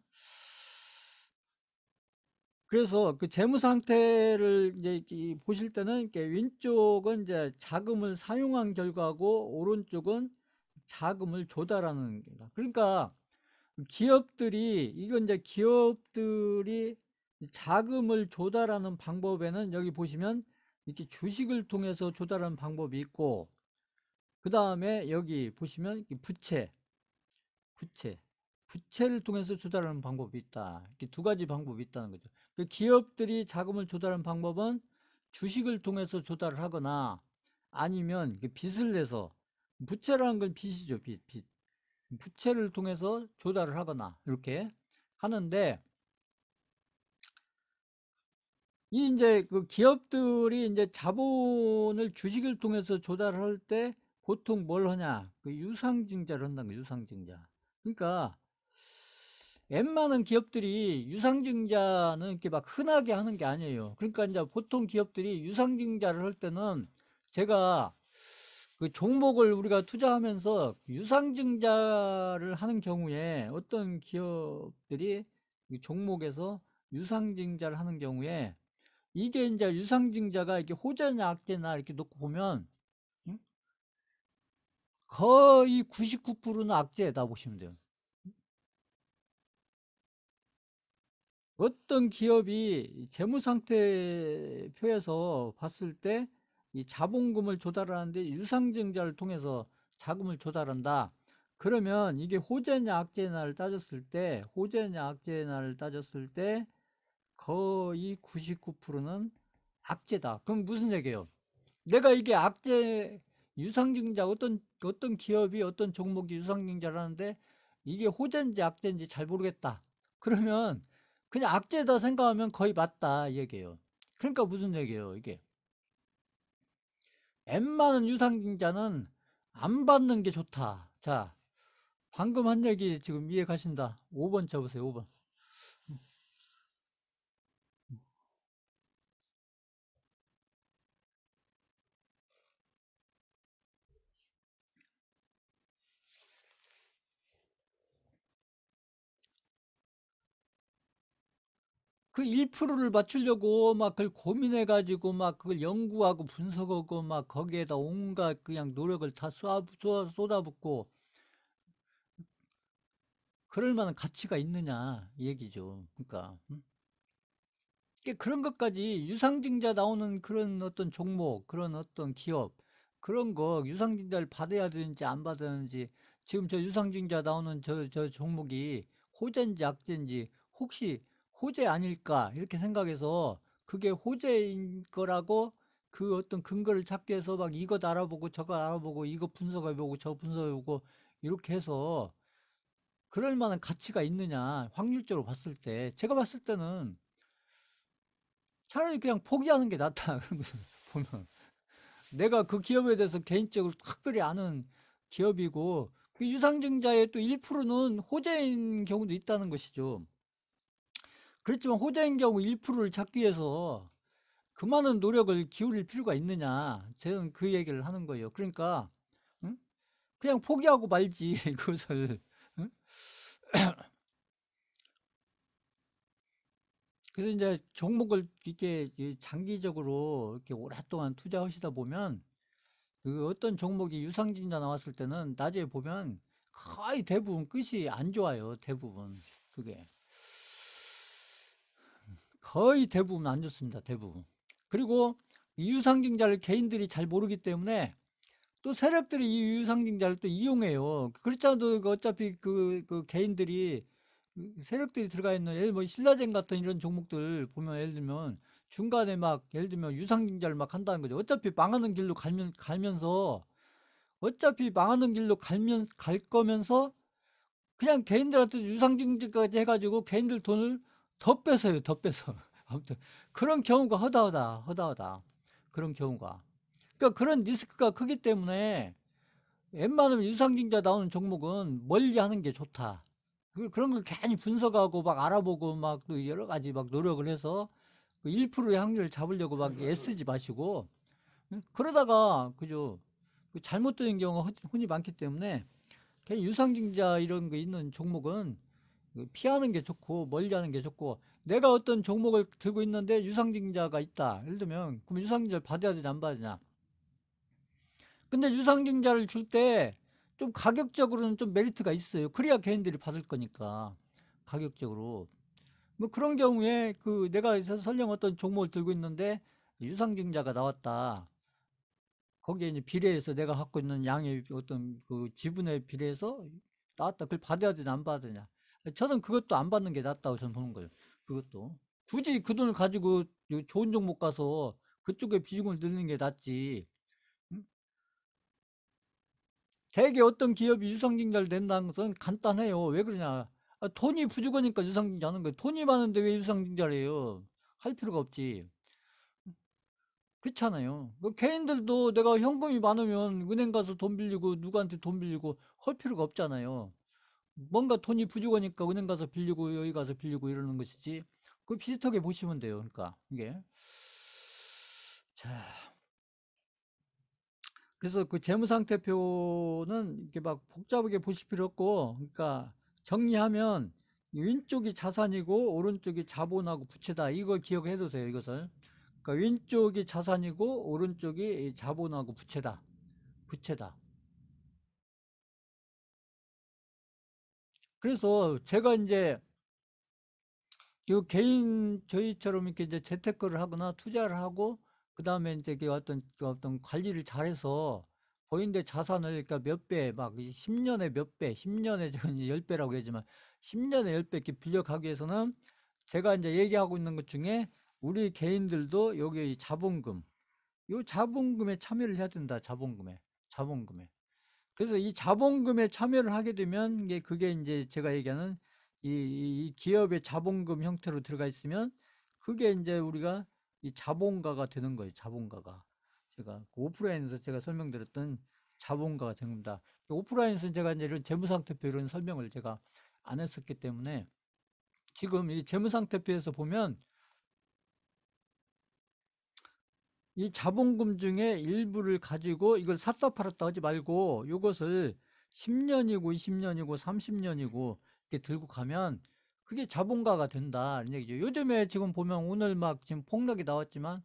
Speaker 1: 그래서 그 재무 상태를 이제 보실 때는 이렇게 왼쪽은 이제 자금을 사용한 결과고, 오른쪽은 자금을 조달하는 겁니다. 그러니까 이건 이제 기업들이 자금을 조달하는 방법에는 여기 보시면 이렇게 주식을 통해서 조달하는 방법이 있고, 그 다음에 여기 보시면 부채, 부채를 통해서 조달하는 방법이 있다. 이렇게 두 가지 방법이 있다는 거죠. 그 기업들이 자금을 조달하는 방법은 주식을 통해서 조달을 하거나, 아니면 빚을 내서, 부채라는 건 빚이죠. 빚. 부채를 통해서 조달을 하거나 이렇게 하는데, 이 이제 그 기업들이 이제 자본을 주식을 통해서 조달할 때 보통 뭘 하냐? 그 유상증자를 한다는 거예요. 유상증자. 그러니까 웬만한 기업들이 유상증자는 이렇게 막 흔하게 하는 게 아니에요. 그러니까 이제 보통 기업들이 유상증자를 할 때는, 제가 그 종목을 우리가 투자하면서 유상증자를 하는 경우에 어떤 기업들이 이 종목에서 유상증자를 하는 경우에 이게 이제 유상증자가 이렇게 호재나 악재나 이렇게 놓고 보면 음? 거의 99%는 악재다 보시면 돼요. 어떤 기업이 재무상태표에서 봤을 때 이 자본금을 조달하는데 유상증자를 통해서 자금을 조달한다. 그러면 이게 호재냐 악재냐를 따졌을 때, 호재냐 악재냐를 따졌을 때 거의 99%는 악재다. 그럼 무슨 얘기예요? 내가 이게 악재, 유상증자, 어떤 기업이 어떤 종목이 유상증자를 하는데 이게 호재인지 악재인지 잘 모르겠다. 그러면 그냥 악재다 생각하면 거의 맞다 이 얘기예요. 그러니까 무슨 얘기예요 이게? 웬만한 유상증자는 안 받는 게 좋다. 자, 방금 한 얘기 지금 이해 가신다. 5번 쳐보세요. 5번. 그 1%를 맞추려고 막 그걸 고민해가지고 막 그걸 연구하고 분석하고 막 거기에다 온갖 그냥 노력을 다 쏟아붓고 그럴 만한 가치가 있느냐 이 얘기죠. 그러니까 그런 것까지 유상증자 나오는 그런 어떤 종목, 그런 어떤 기업, 그런 거 유상증자를 받아야 되는지 안 받아야 되는지 지금 저 유상증자 나오는 저 종목이 호재인지 악재인지 혹시 호재 아닐까 이렇게 생각해서 그게 호재인 거라고 그 어떤 근거를 찾기 위해서 막 이것 알아보고 저거 알아보고 이거 분석해보고 저 분석해보고 이렇게 해서 그럴 만한 가치가 있느냐 확률적으로 봤을 때 제가 봤을 때는 차라리 그냥 포기하는 게 낫다. 그런 거 보면. 내가 그 기업에 대해서 개인적으로 특별히 아는 기업이고, 그 유상증자의 또 1%는 호재인 경우도 있다는 것이죠. 그렇지만 호재인 경우 1%를 찾기 위해서 그 많은 노력을 기울일 필요가 있느냐. 저는 그 얘기를 하는 거예요. 그러니까, 응? 그냥 포기하고 말지, 그것을. 응? 그래서 이제 종목을 이렇게 장기적으로 이렇게 오랫동안 투자하시다 보면 그 어떤 종목이 유상증자 나왔을 때는 나중에 보면 거의 대부분 끝이 안 좋아요. 대부분. 그게. 거의 대부분 안 좋습니다. 대부분. 그리고 이 유상증자를 개인들이 잘 모르기 때문에 또 세력들이 이 유상증자를 또 이용해요. 그렇지 않아도 어차피 그 개인들이 그 세력들이 들어가 있는 예를 뭐 신라젠 같은 이런 종목들 보면 예를 들면 중간에 막 예를 들면 유상증자를 막 한다는 거죠. 어차피 망하는 길로 갈면서 어차피 망하는 길로 갈 거면서 그냥 개인들한테 유상증자까지 해가지고 개인들 돈을 더 뺏어요, 더 뺏어. 아무튼 그런 경우가 허다하다. 그런 경우가. 그러니까 그런 리스크가 크기 때문에 웬만하면 유상증자 나오는 종목은 멀리 하는 게 좋다. 그런 걸 괜히 분석하고 막 알아보고 막 또 여러 가지 막 노력을 해서 그 1%의 확률을 잡으려고 막 애쓰지 마시고 그러다가 그죠 그 잘못되는 경우가 흔히 많기 때문에 그냥 유상증자 이런 거 있는 종목은 그 피하는 게 좋고 멀리 하는 게 좋고 내가 어떤 종목을 들고 있는데 유상증자가 있다. 예를 들면 그럼 유상증자를 받아야 되냐 안 받아야 되냐. 근데 유상증자를 줄 때 좀 가격적으로는 좀 메리트가 있어요. 그래야 개인들이 받을 거니까 가격적으로. 뭐 그런 경우에 그 내가 설령 어떤 종목을 들고 있는데 유상증자가 나왔다. 거기에 이제 비례해서 내가 갖고 있는 양의 어떤 그 지분에 비례해서 나왔다. 그걸 받아야 되냐, 안 받아야 되냐. 저는 그것도 안 받는 게 낫다고 저는 보는 거예요. 그것도. 굳이 그 돈을 가지고 좋은 종목 가서 그쪽에 비중을 늘리는 게 낫지. 음? 대개 어떤 기업이 유상증자를 낸다는 것은 간단해요. 왜 그러냐. 돈이 부족하니까 유상증자 하는 거예요. 돈이 많은데 왜 유상증자를 해요? 할 필요가 없지. 그렇잖아요. 그 개인들도 내가 현금이 많으면 은행 가서 돈 빌리고 누구한테 돈 빌리고 할 필요가 없잖아요. 뭔가 돈이 부족하니까 은행 가서 빌리고 여기 가서 빌리고 이러는 것이지. 그 비슷하게 보시면 돼요. 그러니까 이게 자, 그래서 그 재무상태표는 이렇게 막 복잡하게 보실 필요 없고, 그러니까 정리하면 왼쪽이 자산이고 오른쪽이 자본하고 부채다. 이걸 기억해 두세요. 이것을. 그러니까 왼쪽이 자산이고 오른쪽이 자본하고 부채다. 부채다. 그래서 제가 이제 이 개인 저희처럼 이렇게 이제 재테크를 하거나 투자를 하고 그다음에 이제 그 어떤 관리를 잘해서 본인의 자산을 그러니까 몇 배, 막 10년에 몇 배, 10년에 제가 이제 10배라고 하지만 10년에 10배 이렇게 빌려가기 위해서는 제가 이제 얘기하고 있는 것 중에 우리 개인들도 여기 이 자본금, 요 자본금에 참여를 해야 된다. 자본금에. 자본금에. 그래서 이 자본금에 참여를 하게 되면 이게 그게 이제 제가 얘기하는 이 기업의 자본금 형태로 들어가 있으면 그게 이제 우리가 이 자본가가 되는 거예요. 자본가가. 제가 그 오프라인에서 제가 설명드렸던 자본가가 된 겁니다. 오프라인에서는 제가 이제 이런 재무상태표 이런 설명을 제가 안 했었기 때문에 지금 이 재무상태표에서 보면 이 자본금 중에 일부를 가지고 이걸 샀다 팔았다 하지 말고 이것을 10년이고 20년이고 30년이고 이렇게 들고 가면 그게 자본가가 된다 이런 얘기죠. 요즘에 지금 보면 오늘 막 지금 폭락이 나왔지만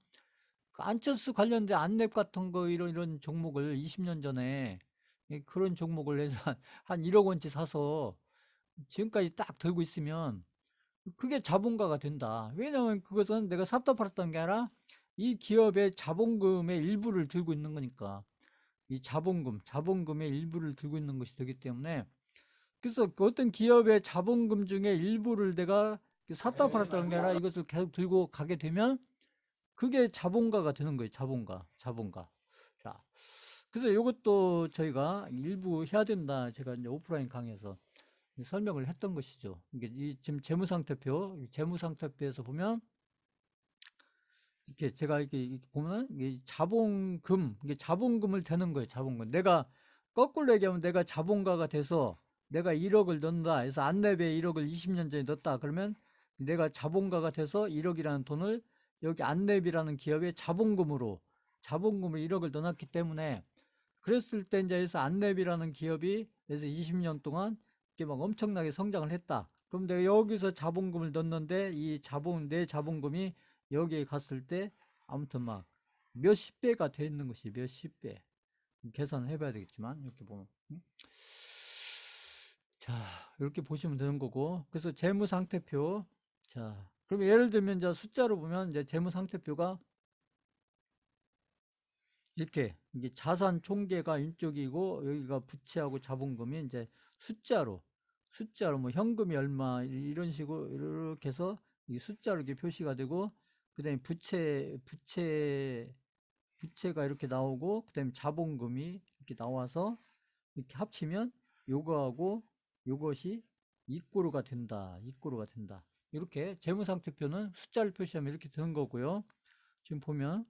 Speaker 1: 그 안철수 관련된 안랩 같은 거 이런 종목을 20년 전에 그런 종목을 해서 한 1억 원치 사서 지금까지 딱 들고 있으면 그게 자본가가 된다. 왜냐하면 그것은 내가 샀다 팔았던 게 아니라 이 기업의 자본금의 일부를 들고 있는 거니까. 이 자본금의 일부를 들고 있는 것이 되기 때문에 그래서 그 어떤 기업의 자본금 중에 일부를 내가 샀다 팔았다는 게 아니라 이것을 계속 들고 가게 되면 그게 자본가가 되는 거예요. 자본가, 자본가. 자, 그래서 이것도 저희가 일부 해야 된다. 제가 이제 오프라인 강의에서 설명을 했던 것이죠. 이게 지금 재무상태표에서 보면 이렇게 제가 이렇게 보면 이게 자본금, 이게 자본금을 대는 거예요. 자본금. 내가 거꾸로 얘기하면 내가 자본가가 돼서 내가 1억을 넣는다. 해서 안랩에 1억을 20년 전에 넣었다. 그러면 내가 자본가가 돼서 1억이라는 돈을 여기 안랩이라는 기업의 자본금을 1억을 넣어놨기 때문에 그랬을 때 이제 그래서 안랩이라는 기업이 그래서 20년 동안 이렇게 막 엄청나게 성장을 했다. 그럼 내가 여기서 자본금을 넣었는데 내 자본금이 여기에 갔을 때 아무튼 막 몇십 배가 돼 있는 것이 몇십 배. 계산을 해봐야 되겠지만 이렇게 보면 자 이렇게 보시면 되는 거고 그래서 재무상태표 자 그럼 예를 들면 이제 숫자로 보면 이제 재무상태표가 이렇게 이게 자산 총계가 이쪽이고 여기가 부채하고 자본금이 이제 숫자로 뭐 현금이 얼마 이런 식으로 이렇게 해서 이 숫자로 이렇게 표시가 되고 그다음에 부채가 이렇게 나오고 그다음에 자본금이 이렇게 나와서 이렇게 합치면 요거하고 요것이 이꼬르가 된다. 이꼬르가 된다. 이렇게 재무상태표는 숫자를 표시하면 이렇게 되는 거고요. 지금 보면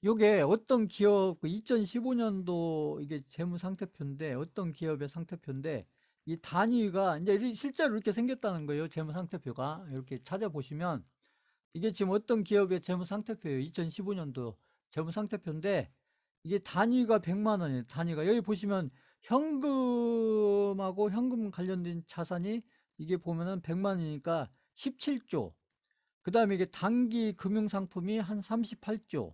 Speaker 1: 요게 어떤 기업, 2015년도 이게 재무상태표인데, 어떤 기업의 상태표인데, 이 단위가 이제 실제로 이렇게 생겼다는 거예요. 재무상태표가. 이렇게 찾아보시면, 이게 지금 어떤 기업의 재무상태표예요. 2015년도 재무상태표인데, 이게 단위가 100만 원이에요. 단위가. 여기 보시면 현금하고 현금 관련된 자산이 이게 보면은 100만 원이니까 17조. 그 다음에 이게 단기 금융상품이 한 38조.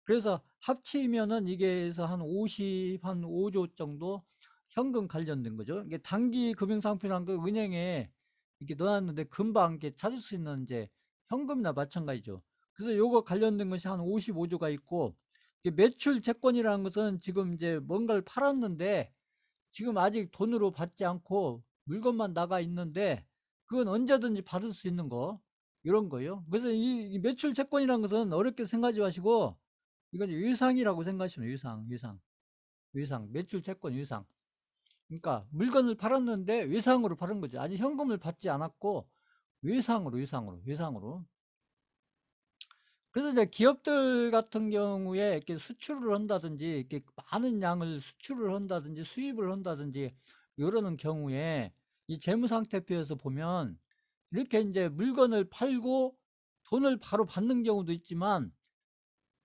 Speaker 1: 그래서 합치면은 이게 해서 한 5조 정도 현금 관련된 거죠. 이게 단기 금융상품이라는 거 은행에 이렇게 넣어놨는데 금방 이렇게 찾을 수 있는 이제 현금이나 마찬가지죠. 그래서 요거 관련된 것이 한 55조가 있고, 이게 매출 채권이라는 것은 지금 이제 뭔가를 팔았는데 지금 아직 돈으로 받지 않고 물건만 나가 있는데 그건 언제든지 받을 수 있는 거, 이런 거예요. 그래서 이 매출 채권이라는 것은 어렵게 생각하지 마시고 이건 위상이라고 생각하시면 위상, 매출 채권 위상. 그러니까 물건을 팔았는데 외상으로 팔은 거죠. 아직 현금을 받지 않았고 외상으로. 그래서 이제 기업들 같은 경우에 이렇게 수출을 한다든지 이렇게 많은 양을 수출을 한다든지 수입을 한다든지 이러는 경우에 이 재무상태표에서 보면 이렇게 이제 물건을 팔고 돈을 바로 받는 경우도 있지만,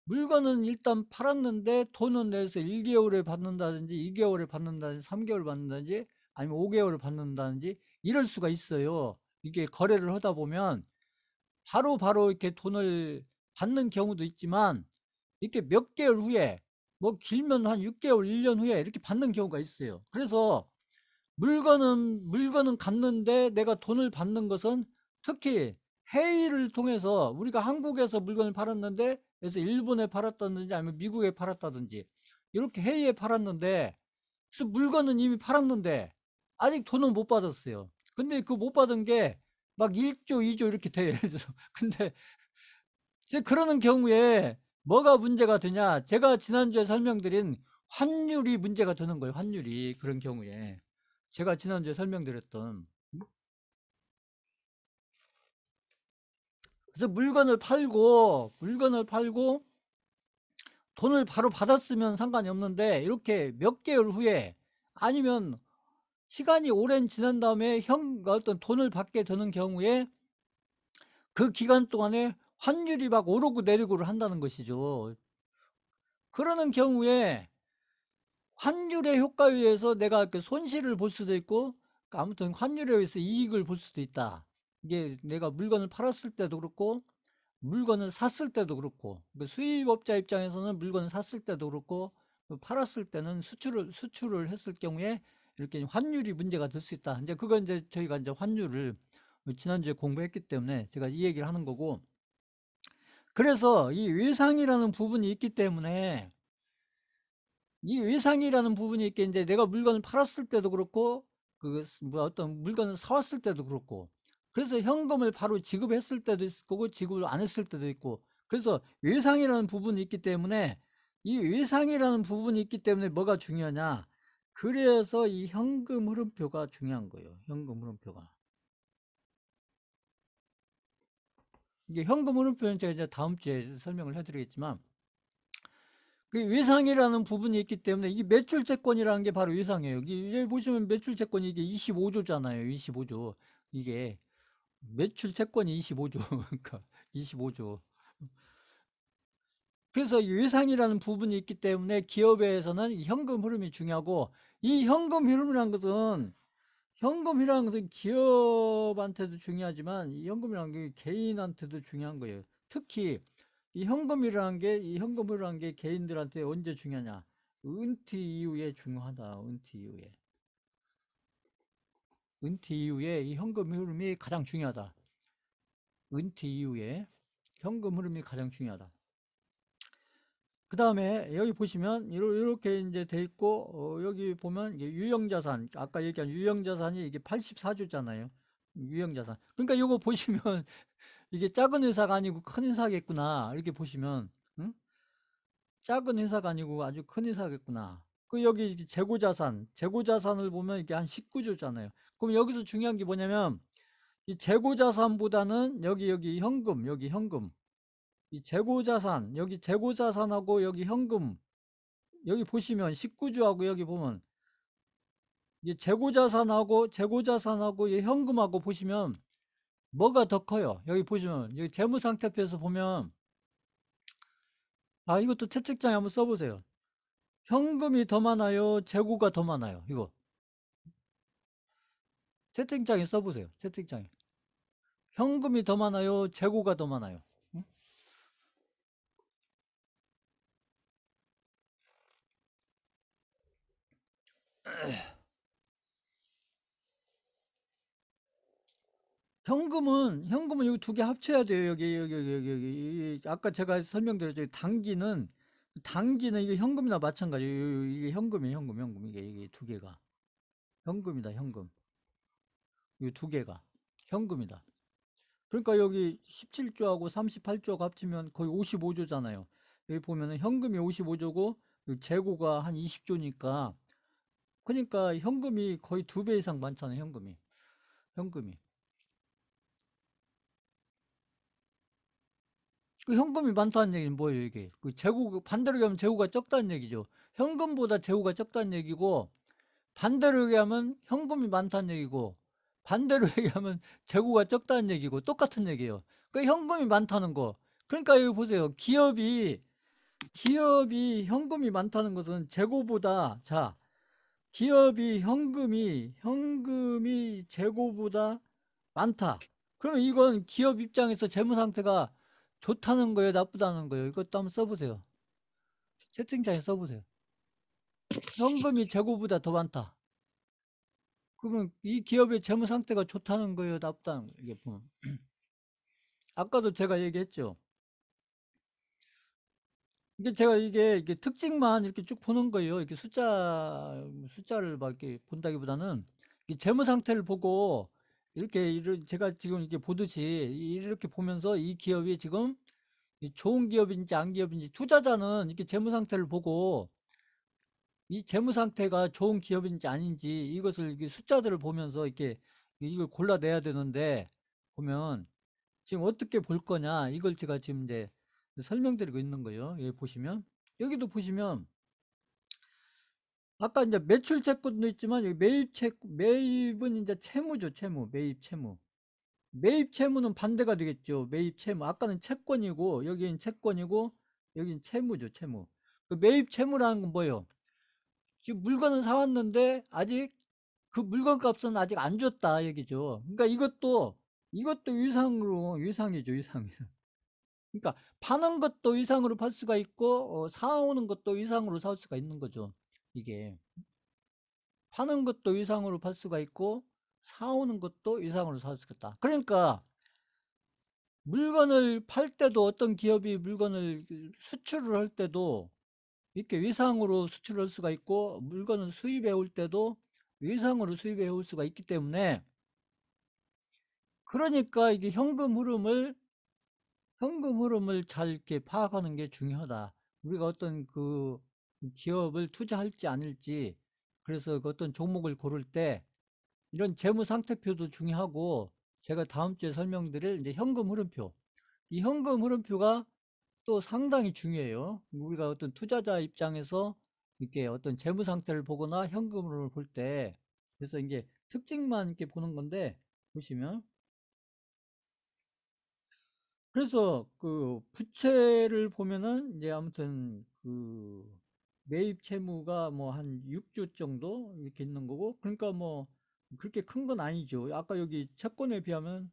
Speaker 1: 물건은 일단 팔았는데 돈은 내서 1개월에 받는다든지 2개월에 받는다든지 3개월 받는다든지 아니면 5개월을 받는다든지 이럴 수가 있어요. 이게 거래를 하다 보면 바로 이렇게 돈을 받는 경우도 있지만, 이렇게 몇 개월 후에, 뭐 길면 한 6개월, 1년 후에 이렇게 받는 경우가 있어요. 그래서 물건은 갔는데 내가 돈을 받는 것은, 특히 해외를 통해서 우리가 한국에서 물건을 팔았는데, 그래서 일본에 팔았다든지 아니면 미국에 팔았다든지 이렇게 해외에 팔았는데, 그래서 물건은 이미 팔았는데 아직 돈은 못 받았어요. 근데 그 못 받은 게 막 1조, 2조 이렇게 돼. 예를 들어서. 근데 이제 그러는 경우에 뭐가 문제가 되냐? 제가 지난주에 설명드린 환율이 문제가 되는 거예요. 환율이. 그런 경우에 제가 지난주에 설명드렸던, 그래서 물건을 팔고 돈을 바로 받았으면 상관이 없는데, 이렇게 몇 개월 후에 아니면 시간이 오랜 지난 다음에 어떤 돈을 받게 되는 경우에, 그 기간 동안에 환율이 막 오르고 내리고를 한다는 것이죠. 그러는 경우에 환율의 효과에 의해서 내가 그 손실을 볼 수도 있고, 아무튼 환율에 의해서 이익을 볼 수도 있다. 이게 내가 물건을 팔았을 때도 그렇고 물건을 샀을 때도 그렇고, 그 수입업자 입장에서는 물건을 샀을 때도 그렇고, 팔았을 때는 수출을 했을 경우에 이렇게 환율이 문제가 될 수 있다. 이제 그건 이제 저희가 이제 환율을 지난주에 공부했기 때문에 제가 이 얘기를 하는 거고, 그래서 이 외상이라는 부분이 있기 때문에, 이 외상이라는 부분이 있게, 이제 내가 물건을 팔았을 때도 그렇고 그 뭐 어떤 물건을 사왔을 때도 그렇고, 그래서 현금을 바로 지급했을 때도 있을 거고 지급을 안 했을 때도 있고, 그래서 외상이라는 부분이 있기 때문에, 이 외상이라는 부분이 있기 때문에 뭐가 중요하냐? 그래서 이 현금 흐름표가 중요한 거예요. 현금 흐름표가. 이게 현금 흐름표는 제가 이제 다음 주에 설명을 해드리겠지만, 그 외상이라는 부분이 있기 때문에, 이 매출채권이라는 게 바로 외상이에요. 여기 보시면 매출채권이 이게 25조잖아요. 25조. 이게 매출채권이 25조. 그러니까 25조. 그래서 이 외상이라는 부분이 있기 때문에 기업에서는 이 현금 흐름이 중요하고, 이 현금이라는 것은 기업한테도 중요하지만, 이 현금이라는 게 개인한테도 중요한 거예요. 특히 이 현금이라는 게 개인들한테 언제 중요하냐? 은퇴 이후에 중요하다. 은퇴 이후에 이 현금 흐름이 가장 중요하다. 은퇴 이후에 현금 흐름이 가장 중요하다. 그 다음에 여기 보시면 이렇게 이제 돼 있고, 여기 보면 이게 유형자산, 아까 얘기한 유형자산이 이게 84조잖아요. 유형자산. 그러니까 이거 보시면 이게 작은 회사가 아니고 큰 회사겠구나. 이렇게 보시면, 응? 작은 회사가 아니고 아주 큰 회사겠구나. 그 여기 재고자산을 보면 이게 한 19조잖아요. 그럼 여기서 중요한 게 뭐냐면, 이 재고자산보다는 여기 현금. 이 재고자산, 여기 재고자산하고 여기 현금, 여기 보시면 19조하고 여기 보면 이 재고자산하고 이 현금하고 보시면 뭐가 더 커요? 여기 보시면 여기 재무상태표에서 보면, 이것도 채찍장에 한번 써보세요. 현금이 더 많아요? 재고가 더 많아요? 이거 채팅창에 써보세요. 채팅창에. 현금이 더 많아요? 재고가 더 많아요? 응? 현금은 여기 두 개 합쳐야 돼요. 여기. 아까 제가 설명드렸죠. 단기는 이게 현금이나 마찬가지예요. 이게 현금이에요. 현금. 이게 두 개가. 현금이다, 현금. 이 두 개가. 현금이다. 그러니까 여기 17조하고 38조가 합치면 거의 55조잖아요. 여기 보면은 현금이 55조고 재고가 한 20조니까, 그러니까 현금이 거의 2배 이상 많잖아요. 현금이. 그 현금이 많다는 얘기는 뭐예요, 이게? 반대로 얘기하면 재고가 적다는 얘기죠. 현금보다 재고가 적다는 얘기고, 반대로 얘기하면 현금이 많다는 얘기고, 반대로 얘기하면 재고가 적다는 얘기고 똑같은 얘기예요. 그 현금이 많다는 거. 그러니까 여기 보세요. 기업이 현금이 많다는 것은 재고보다, 자, 기업이 현금이 재고보다 많다. 그러면 이건 기업 입장에서 재무 상태가 좋다는 거예요, 나쁘다는 거예요. 이것도 한번 써보세요. 채팅창에 써보세요. 현금이 재고보다 더 많다. 그러면 이 기업의 재무 상태가 좋다는 거예요, 나쁘다는 거예요. 이게 보면. 아까도 제가 얘기했죠. 이게 제가 이게 특징만 이렇게 쭉 보는 거예요. 이렇게 숫자를 막 이렇게 본다기보다는 이 재무 상태를 보고 제가 지금 이렇게 보듯이 이렇게 보면서 이 기업이 지금 이 좋은 기업인지 안 기업인지 투자자는 이렇게 재무 상태를 보고 이 재무 상태가 좋은 기업인지 아닌지 이것을 이게 숫자들을 보면서 이렇게 이걸 골라내야 되는데 보면 지금 어떻게 볼 거냐 이걸 제가 지금 이제 설명드리고 있는 거예요. 여기 보시면 여기도 보시면 아까 이제 매출 채권도 있지만 여기 매입은 이제 채무죠. 매입 채무는 반대가 되겠죠. 매입 채무 아까는 채권이고 여기는 채권이고 여기는 채무죠. 채무. 그 매입 채무라는 건 뭐예요? 지금 물건을 사왔는데 아직 그 물건 값은 아직 안 줬다 얘기죠. 그러니까 이것도 위상이죠. 위상. 그러니까 파는 것도 위상으로 팔 수가 있고 사오는 것도 위상으로 살 수가 있는 거죠. 이게 파는 것도 위상으로 팔 수가 있고 사오는 것도 위상으로 살 수가 있다. 그러니까 물건을 팔 때도 어떤 기업이 물건을 수출을 할 때도 이렇게 위상으로 수출할 수가 있고 물건을 수입해 올 때도 위상으로 수입해 올 수가 있기 때문에 그러니까 이게 현금 흐름을 잘 이렇게 파악하는 게 중요하다. 우리가 어떤 그 기업을 투자할지 아닐지, 그래서 그 어떤 종목을 고를 때 이런 재무 상태표도 중요하고, 제가 다음 주에 설명드릴 이제 현금 흐름표. 이 현금 흐름표가 또 상당히 중요해요. 우리가 어떤 투자자 입장에서 이렇게 어떤 재무 상태를 보거나 현금 흐름을 볼 때, 그래서 이게 특징만 이렇게 보는 건데, 보시면 그래서 그 부채를 보면은 이제 아무튼 그 매입 채무가 뭐 한 6조 정도 이렇게 있는 거고, 그러니까 뭐 그렇게 큰 건 아니죠. 아까 여기 채권에 비하면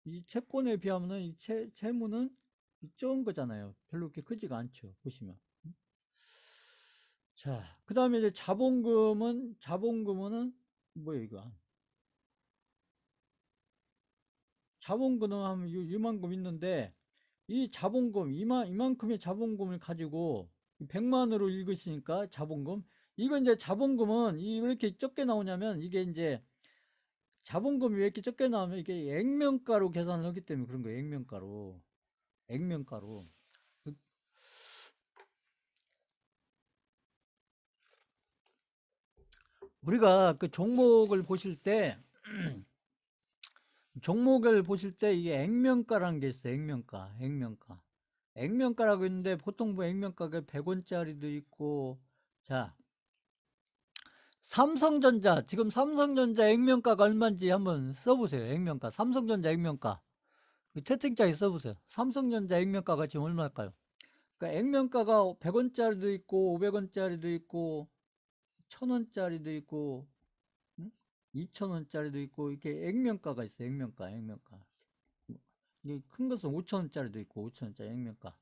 Speaker 1: 이 채권에 비하면은 이 채무는 적은 거잖아요. 별로 그렇게 크지가 않죠. 보시면. 자, 그다음에 이제 자본금은 뭐예요, 이거? 자본금은 한 요만큼 있는데 이 자본금 이만큼의 자본금을 가지고 100만으로 읽으시니까 자본금 이거 이제 자본금은 왜 이렇게 적게 나오냐면 이게 이제 자본금이 왜 이렇게 적게 나오면 이게 액면가로 계산을 하기 때문에 그런 거예요. 액면가로 그 우리가 그 종목을 보실 때 이게 액면가라는 게 있어요. 액면가라고 있는데 보통 뭐 액면가가 100원짜리도 있고. 자, 지금 삼성전자 액면가가 얼마인지 한번 써보세요. 액면가. 삼성전자 액면가. 그 채팅창에 써보세요. 삼성전자 액면가가 지금 얼마일까요? 그러니까 액면가가 100원짜리도 있고, 500원짜리도 있고, 1000원짜리도 있고, 2000원짜리도 있고, 이렇게 액면가가 있어요. 액면가. 이게 큰 것은 5000원짜리도 있고, 5000원짜리 액면가.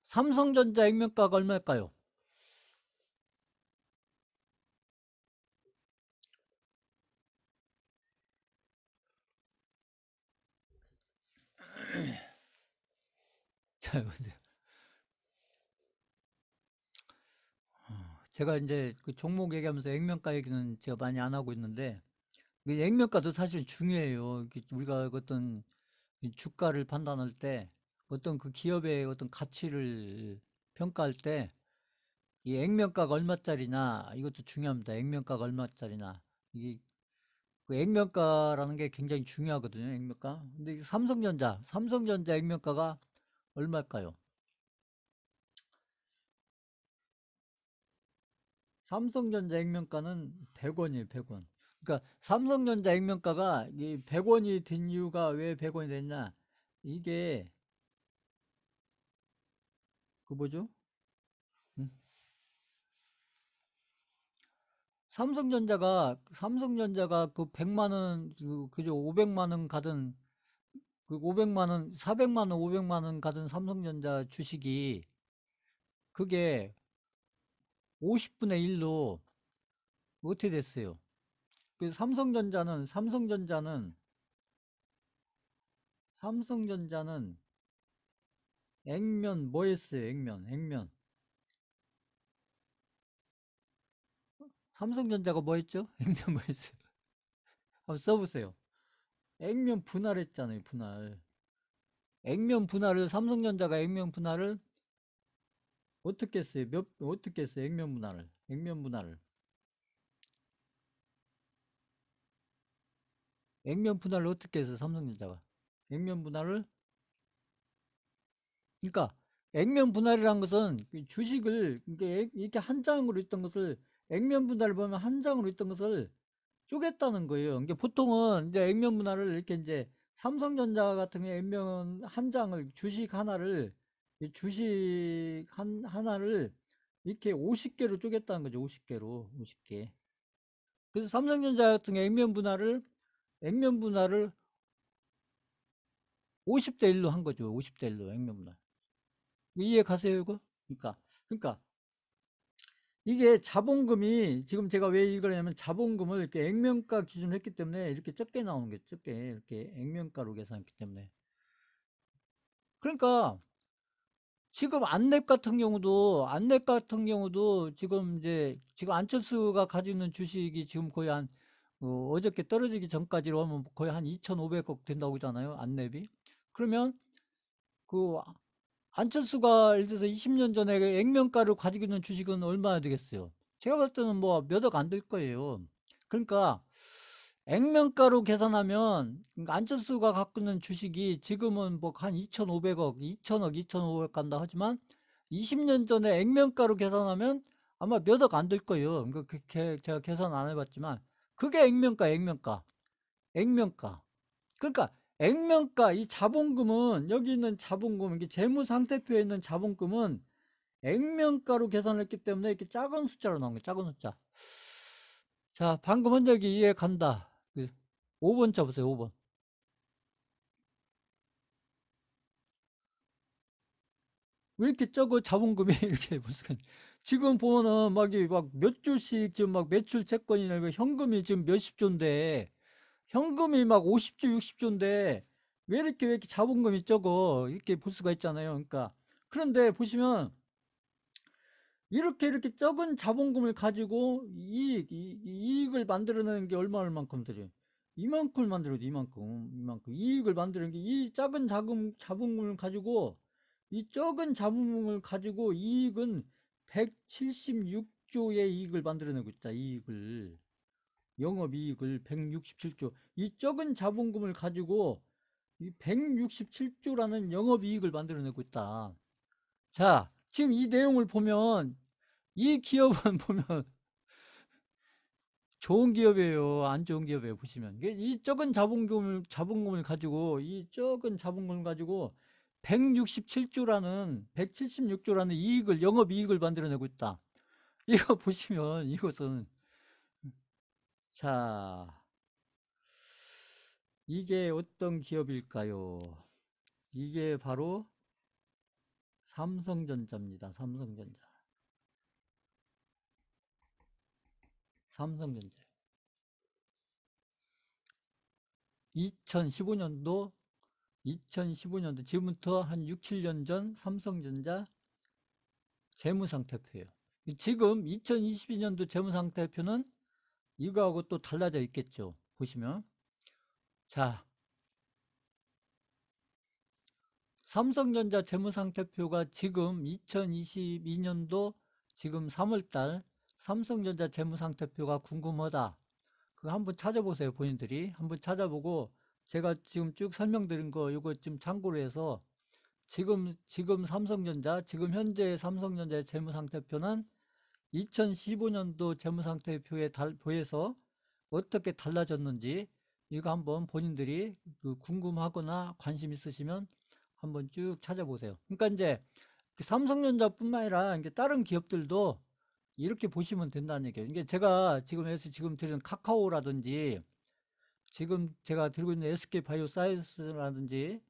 Speaker 1: 삼성전자 액면가가 얼마일까요? 자, 제가 이제 그 종목 얘기하면서 액면가 얘기는 제가 많이 안 하고 있는데, 그 액면가도 사실 중요해요. 우리가 어떤 이 주가를 판단할 때, 어떤 그 기업의 어떤 가치를 평가할 때, 이 액면가가 얼마짜리나, 이것도 중요합니다. 액면가가 얼마짜리나. 이게 그 액면가라는 게 굉장히 중요하거든요. 액면가. 근데 이 삼성전자 액면가가 얼마일까요? 삼성전자 액면가는 100원이에요, 100원. 그러니까 삼성전자 액면가가 이 100원이 된 이유가 왜 100원이 됐냐? 이게 그 뭐죠? 음. 삼성전자가 그 100만 원, 그죠? 500만 원 가든 그 500만 원, 400만 원, 500만 원 가든 삼성전자 주식이 그게 50분의 1로 어떻게 됐어요? 그 삼성전자는 액면 뭐 했어요? 액면. 삼성전자가 뭐 했죠? 액면 뭐 했어요? 한번 써보세요. 액면 분할했잖아요, 분할. 삼성전자가 액면 분할을 어떻게 했어요? 어떻게 했어요? 액면 분할을. 액면 분할을 어떻게 했어요? 삼성전자가. 액면 분할을, 그러니까, 액면 분할이란 것은 그 주식을, 이렇게 한 장으로 있던 것을, 액면 분할을 보면 한 장으로 있던 것을 쪼갰다는 거예요. 이게 보통은 이제 액면 분할을 이렇게 이제 삼성전자 같은 경우에 액면 한 장을 주식 하나를 이 주식 하나를 이렇게 50개로 쪼갰다는 거죠. 50개로 50개. 그래서 삼성전자 같은 경우 액면 분할을 50대 1로 한 거죠. 50대 1로 액면 분할. 이해 가세요, 이거? 그러니까 이게 자본금이 지금 제가 왜 이걸 하냐면 자본금을 이렇게 액면가 기준으로 했기 때문에 이렇게 적게 나오는 게 적게 이렇게 액면가로 계산했기 때문에 그러니까 지금 안랩 같은 경우도 지금 이제 지금 안철수가 가지고 있는 주식이 지금 거의 한 어저께 떨어지기 전까지로 하면 거의 한 2,500억 된다고 하잖아요. 안랩이. 그러면 그 안철수가 예를 들어서 20년 전에 액면가를 가지고 있는 주식은 얼마나 되겠어요? 제가 봤을 때는 뭐 몇 억 안 될 거예요. 그러니까 액면가로 계산하면 그러니까 안철수가 갖고 있는 주식이 지금은 뭐 한 2,500억, 2,000억, 2,500억 간다 하지만 20년 전에 액면가로 계산하면 아마 몇 억 안 될 거예요. 그러니까 그렇게 제가 계산 안 해봤지만 그게 액면가. 그러니까 액면가 이 자본금은 여기 있는 자본금 이게 재무상태표에 있는 자본금은 액면가로 계산했기 때문에 이렇게 작은 숫자로 나온 거예요. 작은 숫자. 자, 방금 한 얘기 이해 간다. 5번 쳐보세요. 5번. 왜 이렇게 적어 자본금이 이렇게 무슨 지금 보면은 막몇 주씩 지금 막 매출 채권이나 현금이 지금 몇십 조인데 현금이 막 50조, 60조인데 왜 이렇게 자본금이 적어? 이렇게 볼 수가 있잖아요. 그러니까 그런데 보시면 이렇게 적은 자본금을 가지고 이익을 만들어내는 게 얼마만큼 들여요? 이만큼을 만들어도 이만큼. 이익을 만드는 게 이 작은 자본금을 가지고 이 적은 자본금을 가지고 이익은 176조의 이익을 만들어내고 있다. 영업이익을 167조. 이 적은 자본금을 가지고 이 167조라는 영업이익을 만들어내고 있다. 자, 지금 이 내용을 보면 이 기업은 보면 좋은 기업이에요. 안 좋은 기업이에요. 보시면. 이 적은 자본금을 가지고, 이 적은 자본금을 가지고 176조라는 영업이익을 만들어내고 있다. 이거 보시면 이것은, 자, 이게 어떤 기업일까요? 이게 바로 삼성전자입니다. 삼성전자. 2015년도 2015년도 지금부터 한 6, 7년 전 삼성전자 재무상태표예요. 지금 2022년도 재무상태표는 이거하고 또 달라져 있겠죠. 보시면 자, 삼성전자 재무상태표가 지금 2022년도 지금 3월달 삼성전자 재무상태표가 궁금하다. 그거 한번 찾아보세요. 본인들이 한번 찾아보고 제가 지금 쭉 설명드린 거 이거 좀 참고로 해서 지금 현재 삼성전자의 재무상태표는 2015년도 재무상태표에 보여서 어떻게 달라졌는지 이거 한번 본인들이 그 궁금하거나 관심 있으시면 한번 쭉 찾아보세요. 그러니까 이제 그 삼성전자뿐만 아니라 이제 다른 기업들도 이렇게 보시면 된다는 얘기예요. 이게 제가 지금 드리는 카카오라든지 지금 제가 들고 있는 SK 바이오사이언스라든지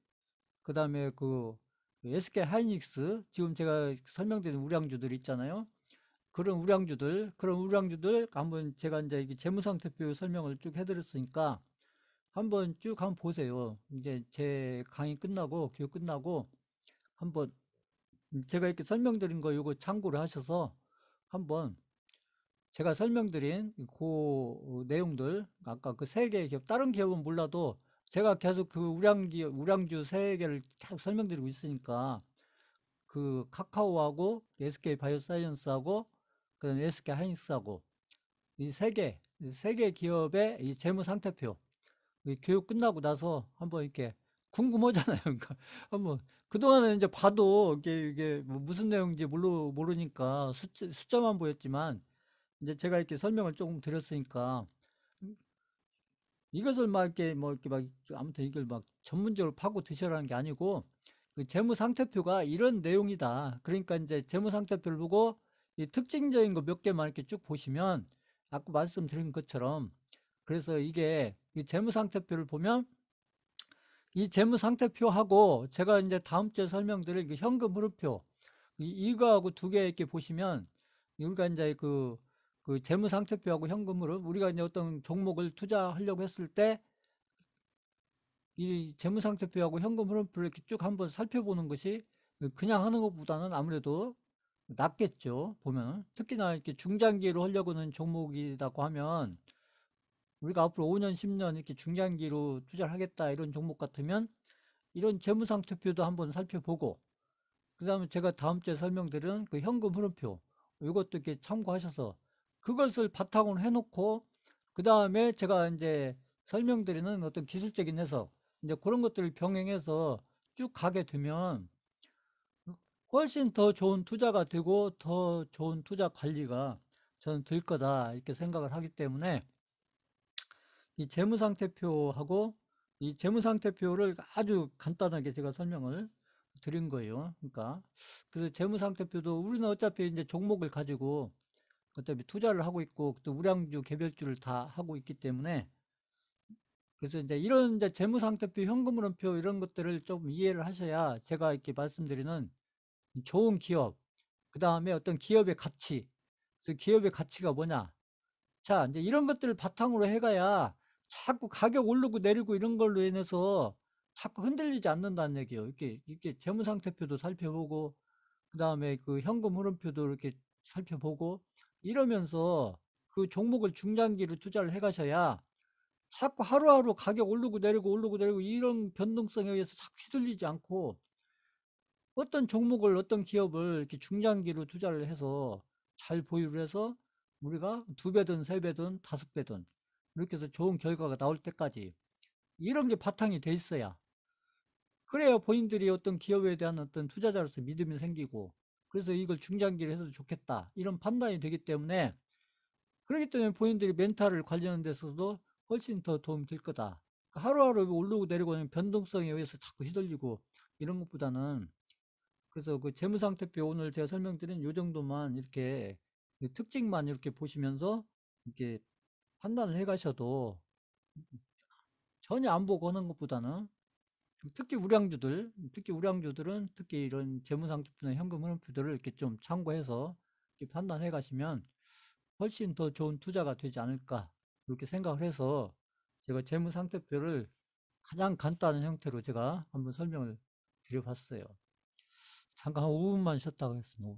Speaker 1: 그다음에 그 SK 하이닉스 지금 제가 설명드린 우량주들 있잖아요. 그런 우량주들 한번 제가 이제 재무상태표 설명을 쭉 해드렸으니까 한번 쭉 한번 보세요. 이제 제 강의 끝나고 교육 끝나고 한번 제가 이렇게 설명드린 거 요거 참고를 하셔서 한번 제가 설명드린 그 내용들 아까 그 세 개의 기업 다른 기업은 몰라도 제가 계속 그 우량주 세 개를 계속 설명드리고 있으니까 그 카카오하고 SK 바이오사이언스하고 그다음에 SK 하이닉스하고 이 세 개 기업의 이 재무 상태표 이 교육 끝나고 나서 한번 이렇게 궁금하잖아요. 그러니까 한번 그동안은 이제 봐도 이게 뭐 무슨 내용인지 모르니까 숫자만 보였지만 이제 제가 이렇게 설명을 조금 드렸으니까 이것을 막 이렇게 뭐 이렇게 막 아무튼 이걸 막 전문적으로 파고 드시라는 게 아니고 그 재무 상태표가 이런 내용이다. 그러니까 이제 재무 상태표를 보고 이 특징적인 거 몇 개만 이렇게 쭉 보시면 아까 말씀드린 것처럼 그래서 이게 이 재무 상태표를 보면 이 재무 상태표하고 제가 이제 다음 주에 설명드릴 그 현금 흐름표 이거하고 두 개 이렇게 보시면 우리가 이제 그 재무 상태표하고 현금 흐름 우리가 이제 어떤 종목을 투자하려고 했을 때 이 재무 상태표하고 현금 흐름표를 이렇게 쭉 한번 살펴보는 것이 그냥 하는 것보다는 아무래도 낫겠죠. 보면 특히나 이렇게 중장기로 하려고 하는 종목이라고 하면 우리가 앞으로 5년, 10년 이렇게 중장기로 투자를 하겠다 이런 종목 같으면 이런 재무 상태표도 한번 살펴보고 그다음에 제가 다음 주에 설명드린 그 현금 흐름표 이것도 이렇게 참고하셔서 그것을 바탕으로 해놓고 그다음에 제가 이제 설명드리는 어떤 기술적인 해석 이제 그런 것들을 병행해서 쭉 가게 되면 훨씬 더 좋은 투자가 되고 더 좋은 투자 관리가 저는 될 거다 이렇게 생각을 하기 때문에 이 재무상태표하고 이 재무상태표를 아주 간단하게 제가 설명을 드린 거예요. 그러니까 그래서 재무상태표도 우리는 어차피 이제 종목을 가지고 어차피 투자를 하고 있고 또 우량주 개별주를 다 하고 있기 때문에 그래서 이제 이런 이제 재무상태표, 현금흐름표 이런 것들을 좀 이해를 하셔야 제가 이렇게 말씀드리는 좋은 기업, 그 다음에 어떤 기업의 가치, 그 기업의 가치가 뭐냐. 자, 이제 이런 것들을 바탕으로 해가야 자꾸 가격 오르고 내리고 이런 걸로 인해서 자꾸 흔들리지 않는다는 얘기예요. 이렇게 재무상태표도 살펴보고, 그 다음에 그 현금 흐름표도 이렇게 살펴보고, 이러면서 그 종목을 중장기로 투자를 해 가셔야 자꾸 하루하루 가격 오르고 내리고 이런 변동성에 의해서 자꾸 휘둘리지 않고 어떤 종목을 어떤 기업을 이렇게 중장기로 투자를 해서 잘 보유를 해서 우리가 두 배든 세 배든 다섯 배든 이렇게 해서 좋은 결과가 나올 때까지 이런 게 바탕이 돼 있어야 그래야 본인들이 어떤 기업에 대한 어떤 투자자로서 믿음이 생기고 그래서 이걸 중장기로 해도 좋겠다 이런 판단이 되기 때문에 그렇기 때문에 본인들이 멘탈을 관리하는 데서도 훨씬 더 도움이 될 거다. 하루하루 오르고 내리고 하는 변동성에 의해서 자꾸 휘둘리고 이런 것보다는 그래서 그 재무상태표 오늘 제가 설명드린 요 정도만 이렇게 그 특징만 이렇게 보시면서 이렇게 판단을 해 가셔도 전혀 안 보고 하는 것보다는 특히 우량주들은 특히 이런 재무상태표나 현금 흐름표들을 이렇게 좀 참고해서 이렇게 판단해 가시면 훨씬 더 좋은 투자가 되지 않을까 이렇게 생각을 해서 제가 재무상태표를 가장 간단한 형태로 제가 한번 설명을 드려봤어요. 잠깐 한 5분만 쉬었다 가겠습니다.